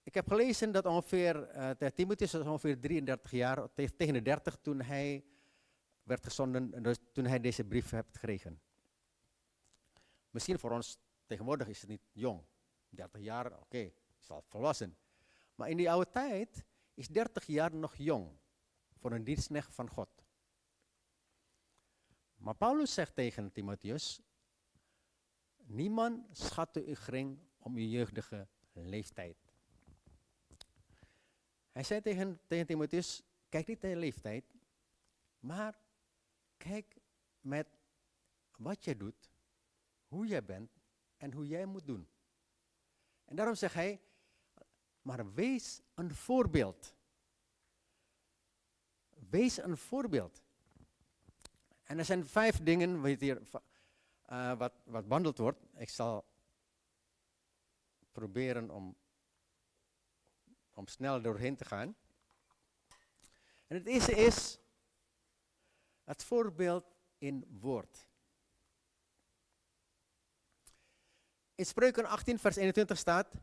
Ik heb gelezen dat Timotheus was ongeveer 33 jaar, tegen de 30 toen hij werd gezonden, dus toen hij deze brief heeft gekregen. Misschien voor ons tegenwoordig is het niet jong. 30 jaar, oké, is al volwassen. Maar in die oude tijd is 30 jaar nog jong voor een dienstknecht van God. Maar Paulus zegt tegen Timotheus, niemand schatte u gering om uw jeugdige leeftijd. Hij zei tegen Timotheus, kijk niet naar je leeftijd, maar kijk met wat jij doet, hoe jij bent en hoe jij moet doen. En daarom zegt hij, maar wees een voorbeeld. Wees een voorbeeld. En er zijn 5 dingen wat behandeld wordt. Ik zal proberen om snel doorheen te gaan. En het eerste is het voorbeeld in woord. In Spreuken 18 vers 21 staat,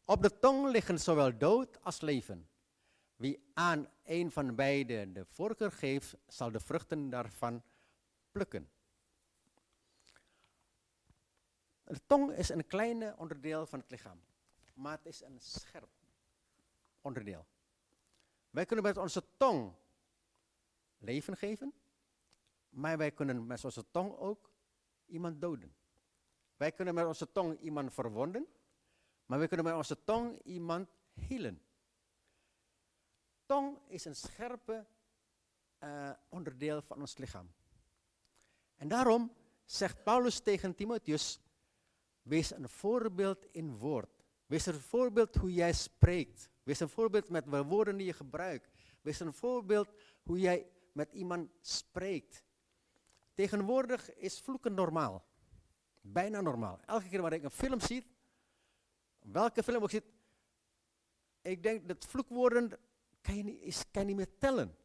op de tong liggen zowel dood als leven. Wie aan een van beide de voorkeur geeft, zal de vruchten daarvan plukken. De tong is een kleine onderdeel van het lichaam, maar het is een scherp onderdeel. Wij kunnen met onze tong leven geven, maar wij kunnen met onze tong ook iemand doden. Wij kunnen met onze tong iemand verwonden, maar wij kunnen met onze tong iemand healen. Tong is een scherpe onderdeel van ons lichaam. En daarom zegt Paulus tegen Timotheus, wees een voorbeeld in woord. Wees een voorbeeld hoe jij spreekt. Wees een voorbeeld met de woorden die je gebruikt. Wees een voorbeeld hoe jij met iemand spreekt. Tegenwoordig is vloeken normaal. Bijna normaal. Elke keer wanneer ik een film zie, welke film ook ziet, ik denk dat vloekwoorden kan je niet meer tellen.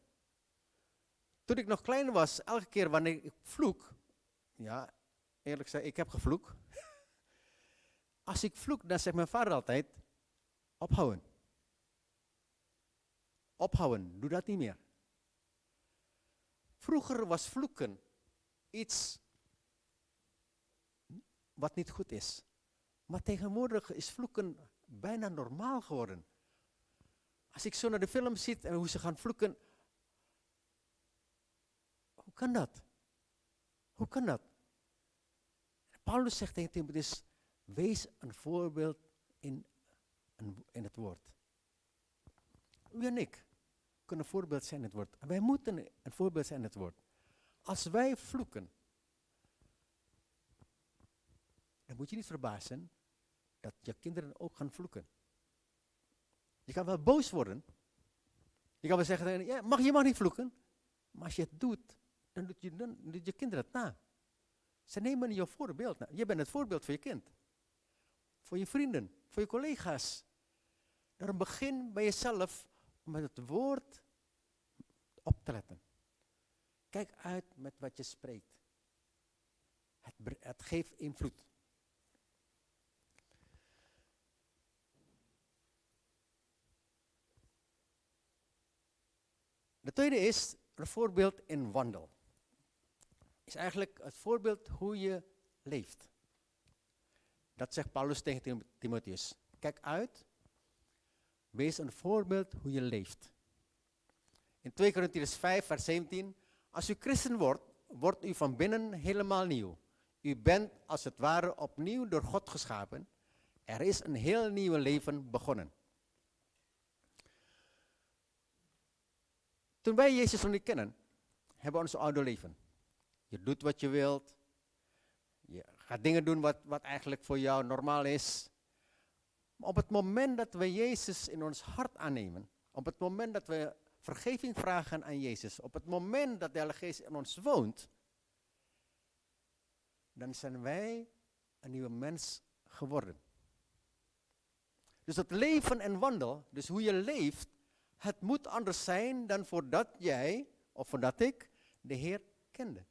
Toen ik nog klein was, elke keer wanneer ik vloek, ja, eerlijk gezegd, ik heb gevloek. Als ik vloek, dan zegt mijn vader altijd, ophouden. Ophouden, doe dat niet meer. Vroeger was vloeken iets wat niet goed is. Maar tegenwoordig is vloeken bijna normaal geworden. Als ik zo naar de film zie en hoe ze gaan vloeken, hoe kan dat? Hoe kan dat? Paulus zegt tegen Timotheus, wees een voorbeeld in het woord. U en ik kunnen een voorbeeld zijn in het woord. Wij moeten een voorbeeld zijn in het woord. Als wij vloeken, dan moet je niet verbazen dat je kinderen ook gaan vloeken. Je kan wel boos worden. Je kan wel zeggen, ja, je mag niet vloeken. Maar als je het doet, dan doet je kinderen het na. Ze nemen je voorbeeld na. Je bent het voorbeeld voor je kind. Voor je vrienden, voor je collega's. Daarom begin bij jezelf om met het woord op te letten. Kijk uit met wat je spreekt. Het geeft invloed. De tweede is een voorbeeld in wandel. Is eigenlijk het voorbeeld hoe je leeft. Dat zegt Paulus tegen Timotheus. Kijk uit, wees een voorbeeld hoe je leeft. In 2 Korintiërs 5 vers 17. Als u christen wordt, wordt u van binnen helemaal nieuw. U bent als het ware opnieuw door God geschapen. Er is een heel nieuw leven begonnen. Toen wij Jezus nog niet kennen, hebben we ons oude leven. Je doet wat je wilt. Je gaat dingen doen wat eigenlijk voor jou normaal is. Maar op het moment dat we Jezus in ons hart aannemen, op het moment dat we vergeving vragen aan Jezus, op het moment dat de Heilige Geest in ons woont, dan zijn wij een nieuwe mens geworden. Dus het leven en wandel, dus hoe je leeft, het moet anders zijn dan voordat jij, of voordat ik, de Heer kende.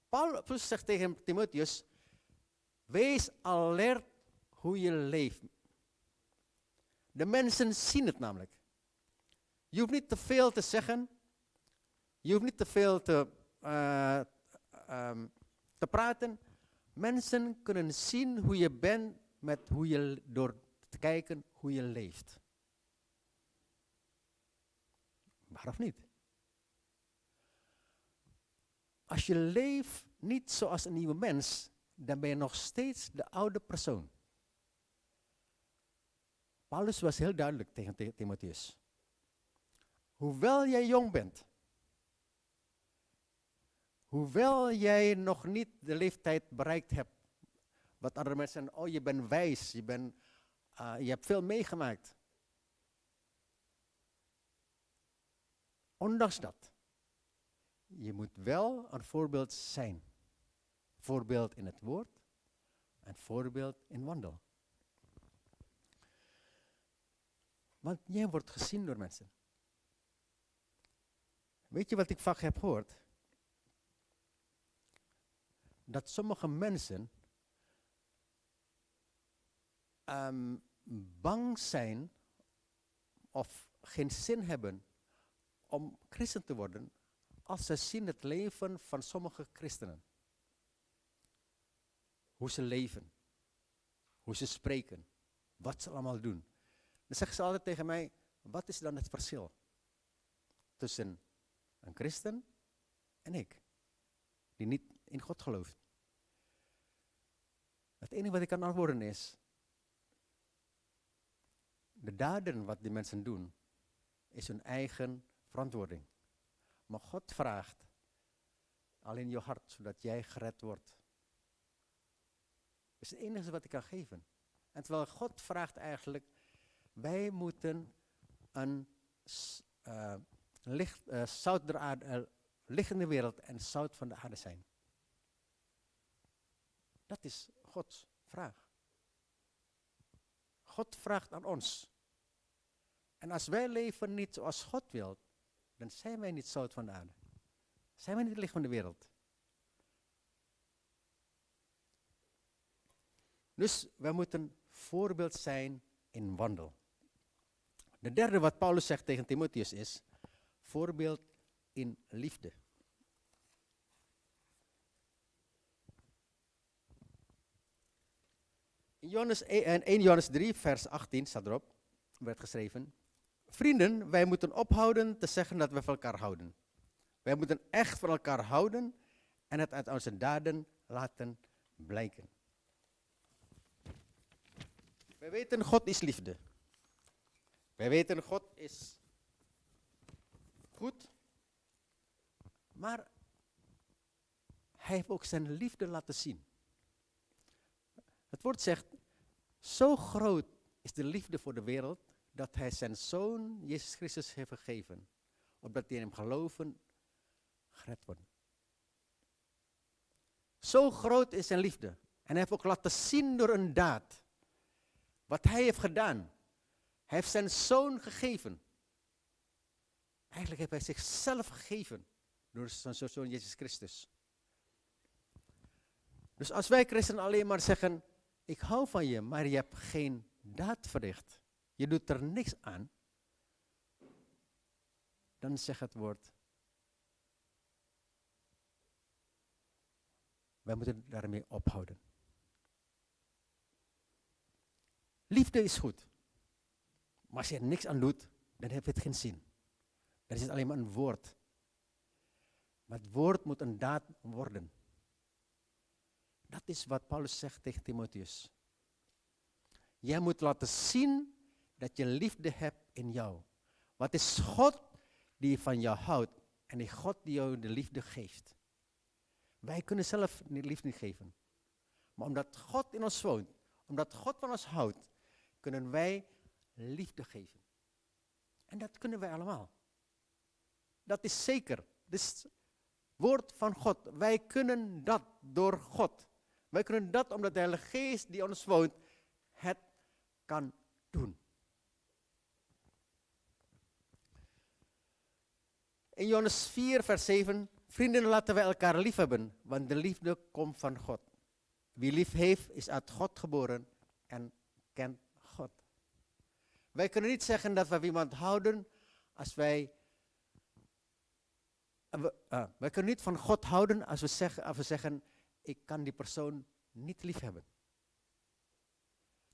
Paulus zegt tegen Timotheus, wees alert hoe je leeft. De mensen zien het namelijk. Je hoeft niet te veel te zeggen. Je hoeft niet te veel te praten. Mensen kunnen zien hoe je bent door te kijken hoe je leeft. Waar of niet? Als je leeft niet zoals een nieuwe mens, dan ben je nog steeds de oude persoon. Paulus was heel duidelijk tegen Timotheus. Hoewel jij jong bent, hoewel jij nog niet de leeftijd bereikt hebt, wat andere mensen zeggen, oh je bent wijs, je hebt veel meegemaakt. Ondanks dat, je moet wel een voorbeeld zijn. Voorbeeld in het woord en voorbeeld in wandel. Want jij wordt gezien door mensen. Weet je wat ik vaak heb gehoord? Dat sommige mensen bang zijn of geen zin hebben om christen te worden als ze zien het leven van sommige christenen. Hoe ze leven, hoe ze spreken, wat ze allemaal doen. Dan zeggen ze altijd tegen mij, wat is dan het verschil tussen een christen en ik, die niet in God gelooft? Het enige wat ik kan antwoorden is, de daden wat die mensen doen, is hun eigen verantwoording. Maar God vraagt alleen je hart, zodat jij gered wordt. Dat is het enige wat ik kan geven. En terwijl God vraagt eigenlijk, wij moeten een zout der aarde, licht in de wereld en zout van de aarde zijn. Dat is Gods vraag. God vraagt aan ons. En als wij leven niet zoals God wil, dan zijn wij niet zout van de aarde. Zijn wij niet het licht van de wereld. Dus wij moeten voorbeeld zijn in wandel. De derde wat Paulus zegt tegen Timotheus is, voorbeeld in liefde. In 1 Johannes 3, vers 18 staat erop, werd geschreven, vrienden, wij moeten ophouden te zeggen dat we van elkaar houden. Wij moeten echt van elkaar houden en het uit onze daden laten blijken. Wij weten, God is liefde. Wij weten, God is goed. Maar hij heeft ook zijn liefde laten zien. Het woord zegt, zo groot is de liefde voor de wereld, dat hij zijn Zoon, Jezus Christus, heeft gegeven. Opdat die in hem geloven, gered worden. Zo groot is zijn liefde. En hij heeft ook laten zien door een daad. Wat hij heeft gedaan. Hij heeft zijn Zoon gegeven. Eigenlijk heeft hij zichzelf gegeven. Door zijn Zoon Jezus Christus. Dus als wij christenen alleen maar zeggen, ik hou van je, maar je hebt geen daad verricht. Je doet er niks aan. Dan zegt het woord, wij moeten daarmee ophouden. Liefde is goed. Maar als je er niks aan doet, dan heeft het geen zin. Dan is het alleen maar een woord. Maar het woord moet een daad worden. Dat is wat Paulus zegt tegen Timotheus. Jij moet laten zien dat je liefde hebt in jou. Wat is God die van jou houdt en die God die jou de liefde geeft. Wij kunnen zelf de liefde niet geven. Maar omdat God in ons woont, omdat God van ons houdt, kunnen wij liefde geven. En dat kunnen wij allemaal. Dat is zeker. Dat is het woord van God. Wij kunnen dat door God. Wij kunnen dat omdat de Heilige Geest die in ons woont, het kan doen. In Johannes 4, vers 7, vrienden, laten wij elkaar lief hebben, want de liefde komt van God. Wie lief heeft, is uit God geboren en kent God. Wij kunnen niet zeggen dat we iemand houden als wij kunnen niet van God houden als we zeggen, ik kan die persoon niet lief hebben.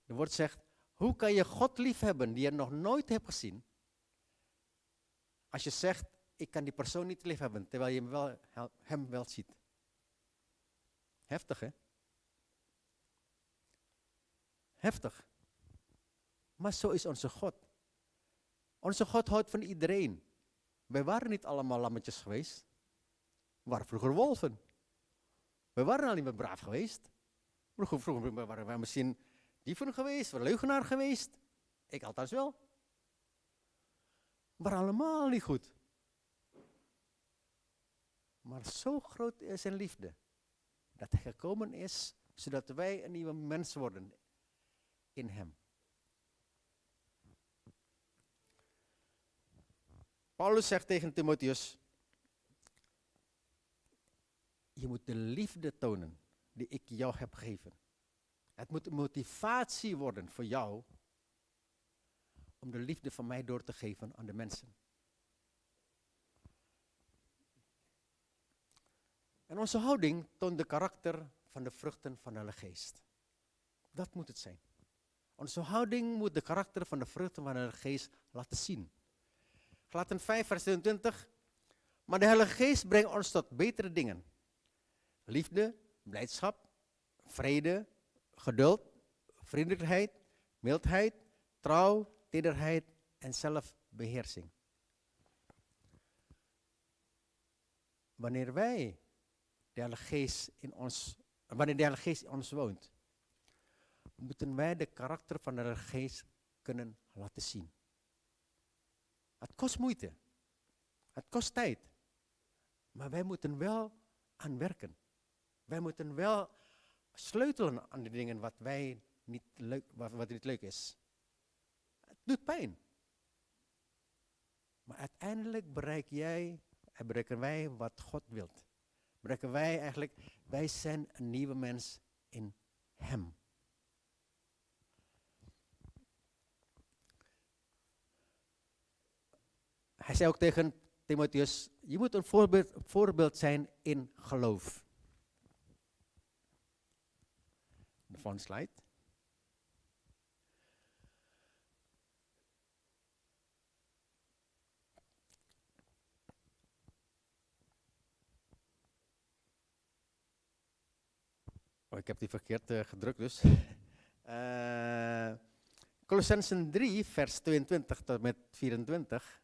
Het woord zegt, hoe kan je God lief hebben die je nog nooit hebt gezien, als je zegt, ik kan die persoon niet lief hebben, terwijl je hem wel ziet. Heftig, hè? Heftig. Maar zo is onze God. Onze God houdt van iedereen. Wij waren niet allemaal lammetjes geweest. We waren vroeger wolven. We waren al niet meer braaf geweest. Vroeger waren wij misschien dieven geweest, we leugenaar geweest. Ik althans wel. Maar allemaal niet goed. Maar zo groot is zijn liefde, dat hij gekomen is, zodat wij een nieuwe mens worden in hem. Paulus zegt tegen Timotheus, je moet de liefde tonen die ik jou heb gegeven. Het moet een motivatie worden voor jou om de liefde van mij door te geven aan de mensen. En onze houding toont de karakter van de vruchten van de Heilige Geest. Dat moet het zijn. Onze houding moet de karakter van de vruchten van de Heilige Geest laten zien. Galaten 5, vers 22. Maar de Heilige Geest brengt ons tot betere dingen. Liefde, blijdschap, vrede, geduld, vriendelijkheid, mildheid, trouw, tederheid en zelfbeheersing. Wanneer de Heilige Geest in ons woont, moeten wij de karakter van de Heilige Geest kunnen laten zien. Het kost moeite. Het kost tijd. Maar wij moeten wel aan werken. Wij moeten wel sleutelen aan de dingen wat niet leuk is. Het doet pijn. Maar uiteindelijk bereiken wij wat God wilt. Wij zijn een nieuwe mens in Hem. Hij zei ook tegen Timotheus, je moet een voorbeeld zijn in geloof. De volgende slide. Oh, ik heb die verkeerd gedrukt dus. Colossenzen 3, vers 22 tot met 24.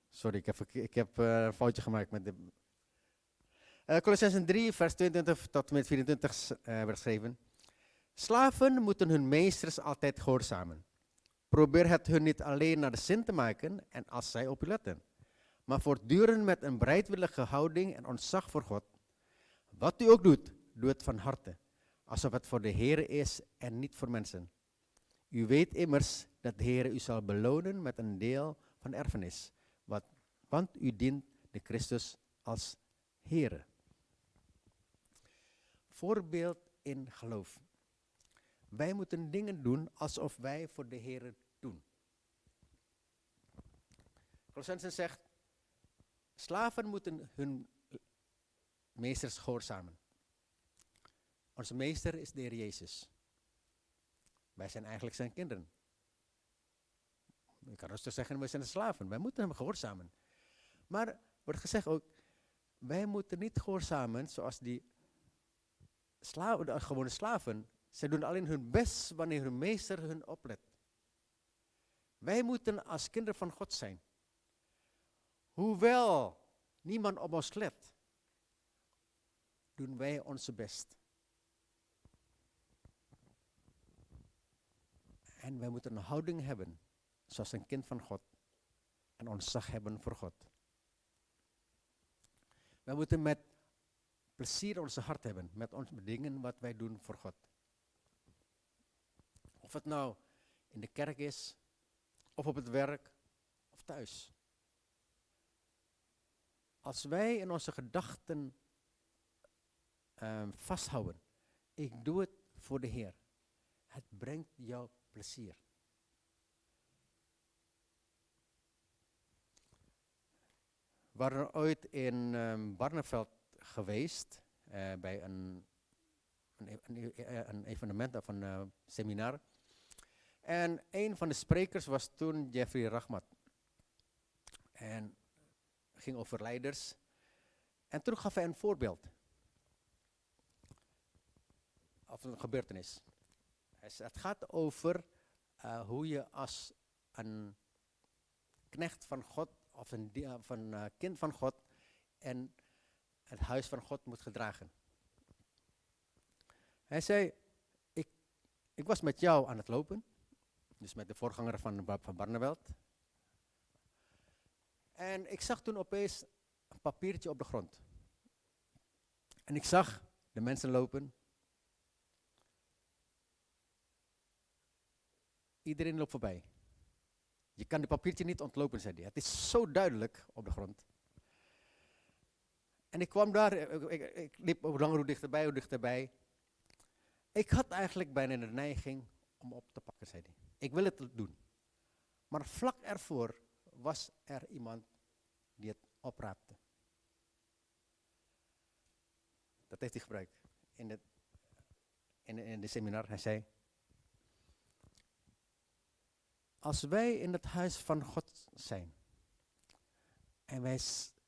Sorry, ik heb een foutje gemaakt met de... Colossenzen 3, vers 22 tot met 24 werd geschreven. Slaven moeten hun meesters altijd gehoorzamen. Probeer het hun niet alleen naar de zin te maken en als zij op u letten, maar voortdurend met een bereidwillige houding en ontzag voor God. Wat u ook doet, doe het van harte, alsof het voor de Heere is en niet voor mensen. U weet immers dat de Heere u zal belonen met een deel van de erfenis, want u dient de Christus als Heere. Voorbeeld in geloof. Wij moeten dingen doen alsof wij voor de Heere doen. Colossenzen zegt, slaven moeten hun meesters gehoorzamen. Onze meester is de Heer Jezus. Wij zijn eigenlijk zijn kinderen. Je kan rustig zeggen, wij zijn de slaven. Wij moeten hem gehoorzamen. Maar wordt gezegd ook, wij moeten niet gehoorzamen zoals de gewone slaven. Zij doen alleen hun best wanneer hun meester hun oplet. Wij moeten als kinderen van God zijn. Hoewel niemand op ons let, doen wij onze best. En wij moeten een houding hebben, zoals een kind van God. En ontzag hebben voor God. Wij moeten met plezier in ons hart hebben, met onze dingen wat wij doen voor God. Of het nou in de kerk is, of op het werk, of thuis. Als wij in onze gedachten vasthouden, ik doe het voor de Heer. Het brengt jou plezier. We waren ooit in Barneveld geweest, bij een evenement of een seminar. En een van de sprekers was toen Jeffrey Rahmat. En ging over leiders. En toen gaf hij een voorbeeld. Of een gebeurtenis. Het gaat over hoe je als een knecht van God of een kind van God en het huis van God moet gedragen. Hij zei, ik was met jou aan het lopen, dus met de voorganger van Barneveld. En ik zag toen opeens een papiertje op de grond. En ik zag de mensen lopen. Iedereen loopt voorbij. Je kan het papiertje niet ontlopen, zei hij. Het is zo duidelijk op de grond. En ik kwam daar, ik liep hoe dichterbij. Ik had eigenlijk bijna de neiging om op te pakken, zei hij. Ik wil het doen. Maar vlak ervoor was er iemand die het opraapte. Dat heeft hij gebruikt in de seminar. Hij zei, als wij in het huis van God zijn en wij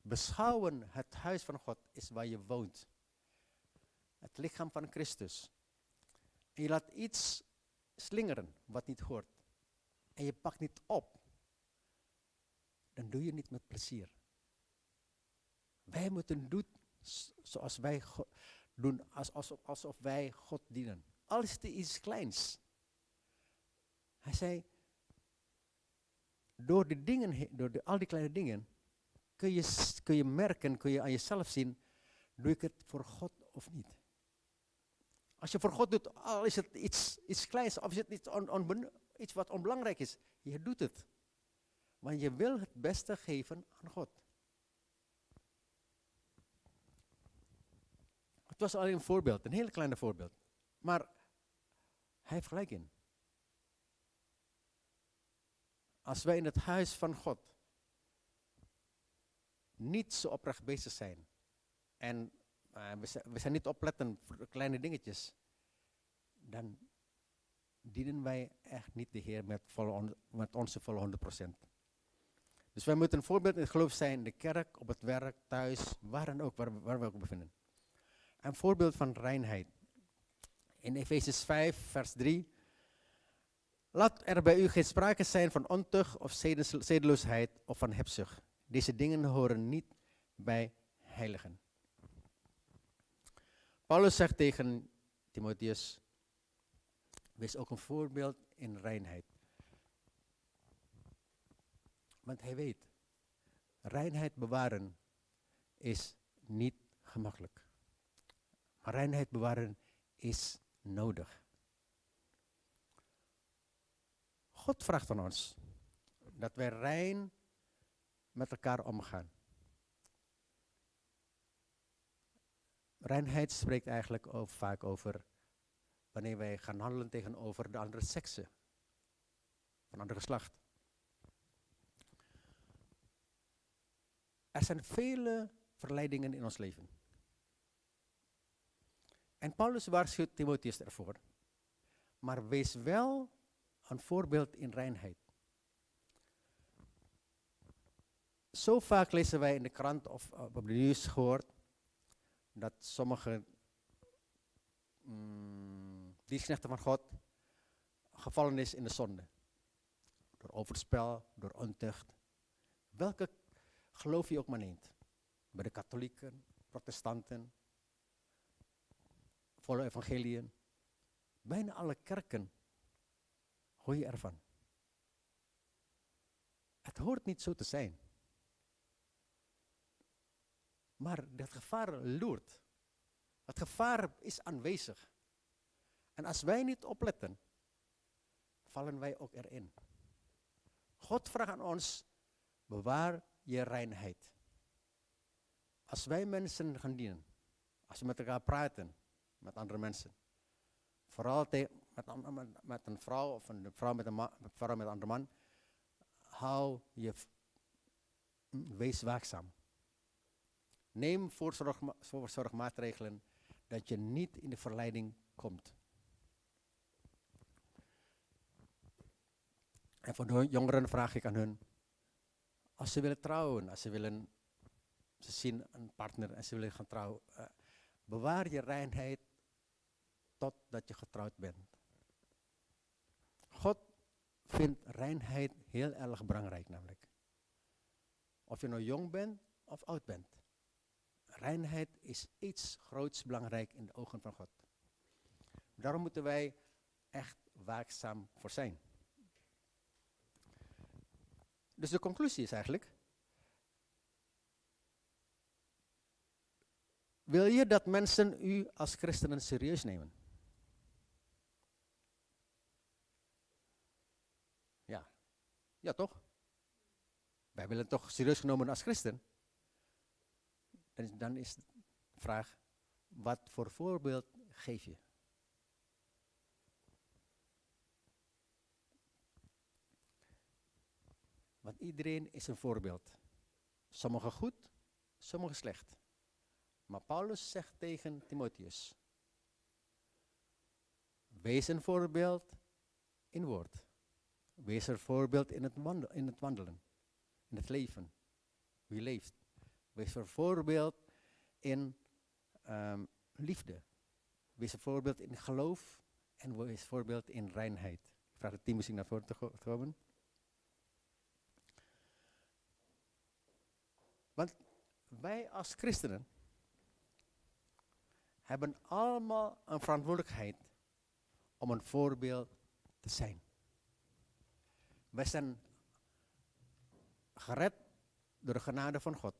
Beschouwen het huis van God is waar je woont. Het lichaam van Christus. En je laat iets slingeren wat niet hoort. En je pakt niet op. Dan doe je niet met plezier. Wij moeten doen zoals wij doen, alsof wij God dienen. Al is het iets kleins. Hij zei, door al die kleine dingen, kun je merken, kun je aan jezelf zien, doe ik het voor God of niet? Als je voor God doet, al is het iets kleins, of is het iets wat onbelangrijk is, je doet het. Want je wil het beste geven aan God. Het was alleen een voorbeeld, een heel klein voorbeeld. Maar hij heeft gelijk in. Als wij in het huis van God niet zo oprecht bezig zijn. En we zijn niet opletten voor kleine dingetjes. Dan dienen wij echt niet de Heer met onze volle 100%. Dus wij moeten een voorbeeld in het geloof zijn. In de kerk, op het werk, thuis, waar dan ook, waar we ook bevinden. Een voorbeeld van reinheid. In Efesiërs 5 vers 3. Laat er bij u geen sprake zijn van ontucht of zedeloosheid of van hebzucht. Deze dingen horen niet bij heiligen. Paulus zegt tegen Timotheus, wees ook een voorbeeld in reinheid. Want hij weet, reinheid bewaren is niet gemakkelijk. Maar reinheid bewaren is nodig. God vraagt van ons dat wij rein met elkaar omgaan. Reinheid spreekt eigenlijk vaak over wanneer wij gaan handelen tegenover de andere seksen, van ander geslacht. Er zijn vele verleidingen in ons leven. En Paulus waarschuwt Timotheus ervoor. Maar wees wel een voorbeeld in reinheid. Zo vaak lezen wij in de krant of op de nieuws gehoord dat sommige dienstknechten van God gevallen is in de zonde. Door overspel, door ontucht. Welke geloof je ook maar neemt. Bij de katholieken, protestanten, volle evangeliën. Bijna alle kerken hoor je ervan. Het hoort niet zo te zijn. Maar het gevaar loert. Het gevaar is aanwezig. En als wij niet opletten, vallen wij ook erin. God vraagt aan ons, bewaar je reinheid. Als wij mensen gaan dienen, als we met elkaar praten, met andere mensen, vooral met een vrouw of een vrouw met een andere man, wees waakzaam. Neem voorzorgmaatregelen dat je niet in de verleiding komt. En voor de jongeren vraag ik aan hun, als ze willen trouwen, ze zien een partner en ze willen gaan trouwen, bewaar je reinheid totdat je getrouwd bent. God vindt reinheid heel erg belangrijk namelijk. Of je nou jong bent of oud bent. Reinheid is iets groots belangrijk in de ogen van God. Daarom moeten wij echt waakzaam voor zijn. Dus de conclusie is eigenlijk, wil je dat mensen u als christenen serieus nemen? Ja toch? Wij willen toch serieus genomen als christen? En dan is de vraag, wat voor voorbeeld geef je? Want iedereen is een voorbeeld. Sommigen goed, sommigen slecht. Maar Paulus zegt tegen Timotheus, wees een voorbeeld in woord. Wees een voorbeeld in het wandelen, in het leven, hoe je leeft. Wees een voorbeeld in liefde. Wees een voorbeeld in geloof. En wees een voorbeeld in reinheid. Ik vraag het team misschien naar voren te komen. Want wij als christenen hebben allemaal een verantwoordelijkheid om een voorbeeld te zijn. Wij zijn gered door de genade van God,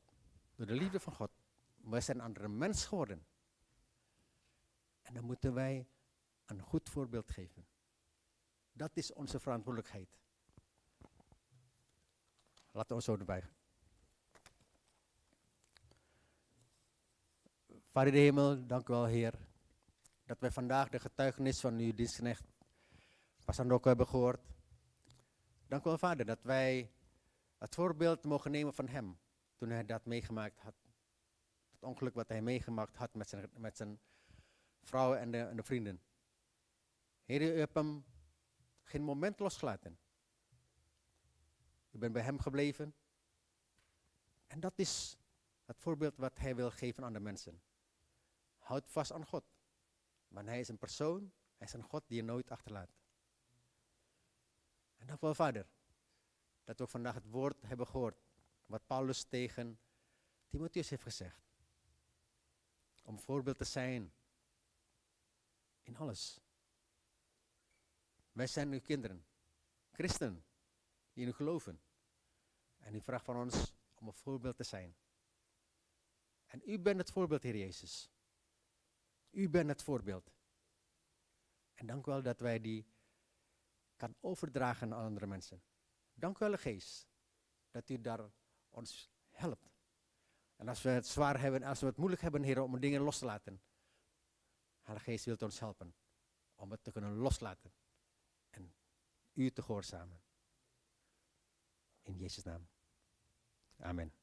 door de liefde van God. Wij zijn een andere mens geworden. En dan moeten wij een goed voorbeeld geven. Dat is onze verantwoordelijkheid. Laten we ons zo erbij. Vader in de hemel, dank u wel, Heer, dat wij vandaag de getuigenis van uw dienstknecht Pasandoko hebben gehoord. Dank u wel, Vader, dat wij het voorbeeld mogen nemen van hem toen hij dat meegemaakt had. Het ongeluk wat hij meegemaakt had met zijn vrouw en de vrienden. Heer, u hebt hem geen moment losgelaten. U bent bij hem gebleven. En dat is het voorbeeld wat hij wil geven aan de mensen. Houd vast aan God. Want hij is een persoon, hij is een God die je nooit achterlaat. En dank u wel, Vader, dat we ook vandaag het woord hebben gehoord. Wat Paulus tegen Timotheus heeft gezegd. Om voorbeeld te zijn in alles. Wij zijn uw kinderen, christenen, die in u geloven. En u vraagt van ons om een voorbeeld te zijn. En u bent het voorbeeld, Heer Jezus. U bent het voorbeeld. En dank u wel dat wij die kan overdragen aan andere mensen. Dank u wel, Geest, dat u daar ons helpt. En als we het zwaar hebben, als we het moeilijk hebben, Heer, om dingen los te laten. Heilige Geest wilt ons helpen om het te kunnen loslaten. En u te gehoorzamen. In Jezus' naam. Amen.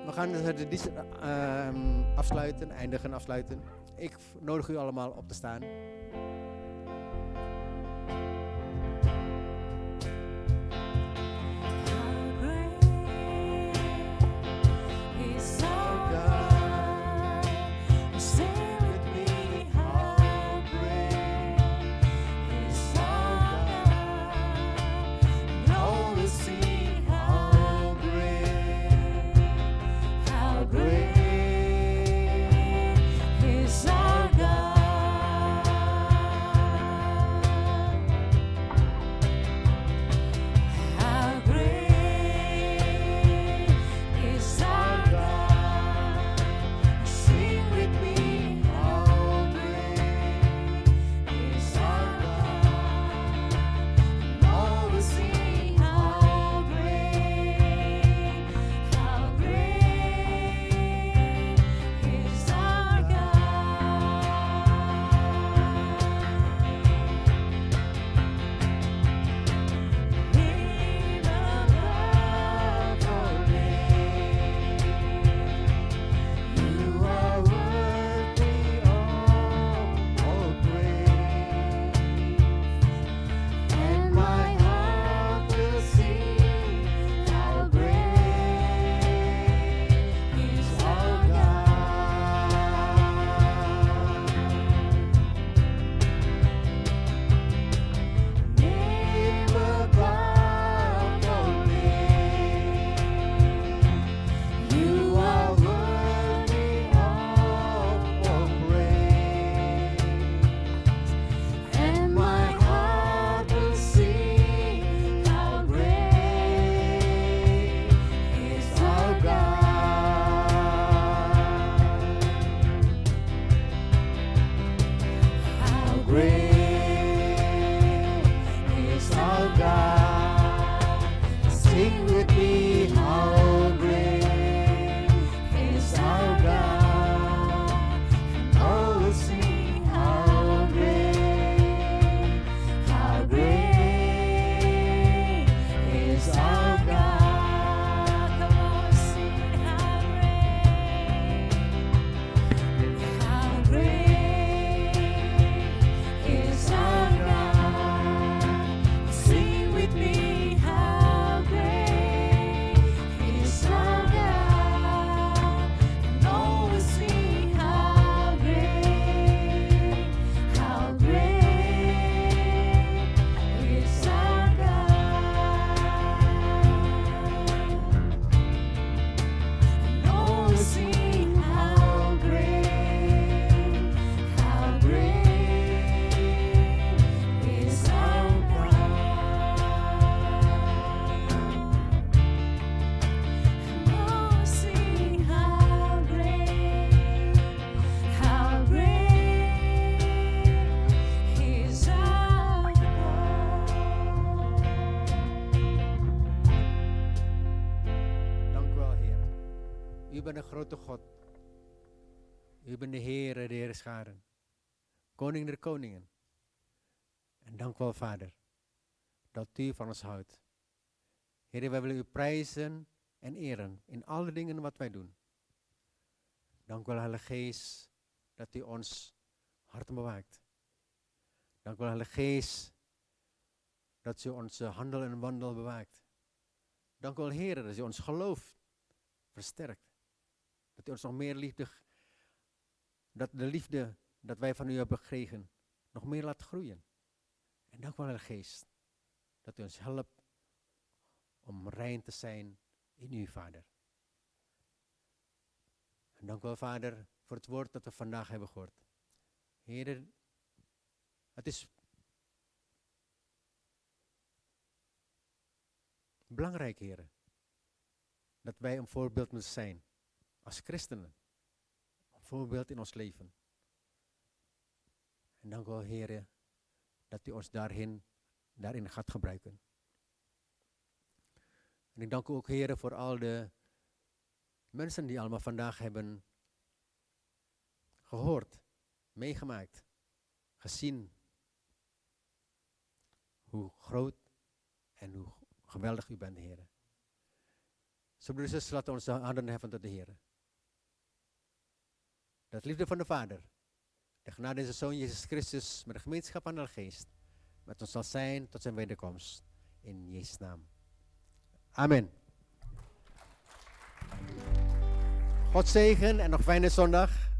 We gaan de dienst afsluiten. Ik nodig u allemaal op te staan. Great is our God. bent een grote God. U bent de Heere der Heerscharen. Koning der koningen. En dank u wel, Vader, dat u van ons houdt. Heer, wij willen u prijzen en eren in alle dingen wat wij doen. Dank u wel, Heilige Geest, dat u ons harten bewaakt. Dank u wel, Heilige Geest, dat u onze handel en wandel bewaakt. Dank u wel, Heer, dat u ons geloof versterkt. Dat u ons nog meer liefde, dat de liefde dat wij van u hebben gekregen, nog meer laat groeien. En dank u wel, Heilige Geest, dat u ons helpt om rein te zijn in u, Vader. En dank u wel, Vader, voor het woord dat we vandaag hebben gehoord. Heer, het is belangrijk, Heer, dat wij een voorbeeld moeten zijn als christenen. Een voorbeeld in ons leven. En dank u wel, Heer, dat u ons daarin gaat gebruiken. En ik dank u ook, Heer, voor al de mensen die allemaal vandaag hebben gehoord, meegemaakt, gezien hoe groot en hoe geweldig u bent, Heer. Zo, broeders en zusters, laten we onze handen heffen tot de Heer. Dat liefde van de Vader, de genade in zijn Zoon Jezus Christus, met de gemeenschap van de Geest, met ons zal zijn tot zijn wederkomst. In Jezus' naam. Amen. God zegen en nog fijne zondag.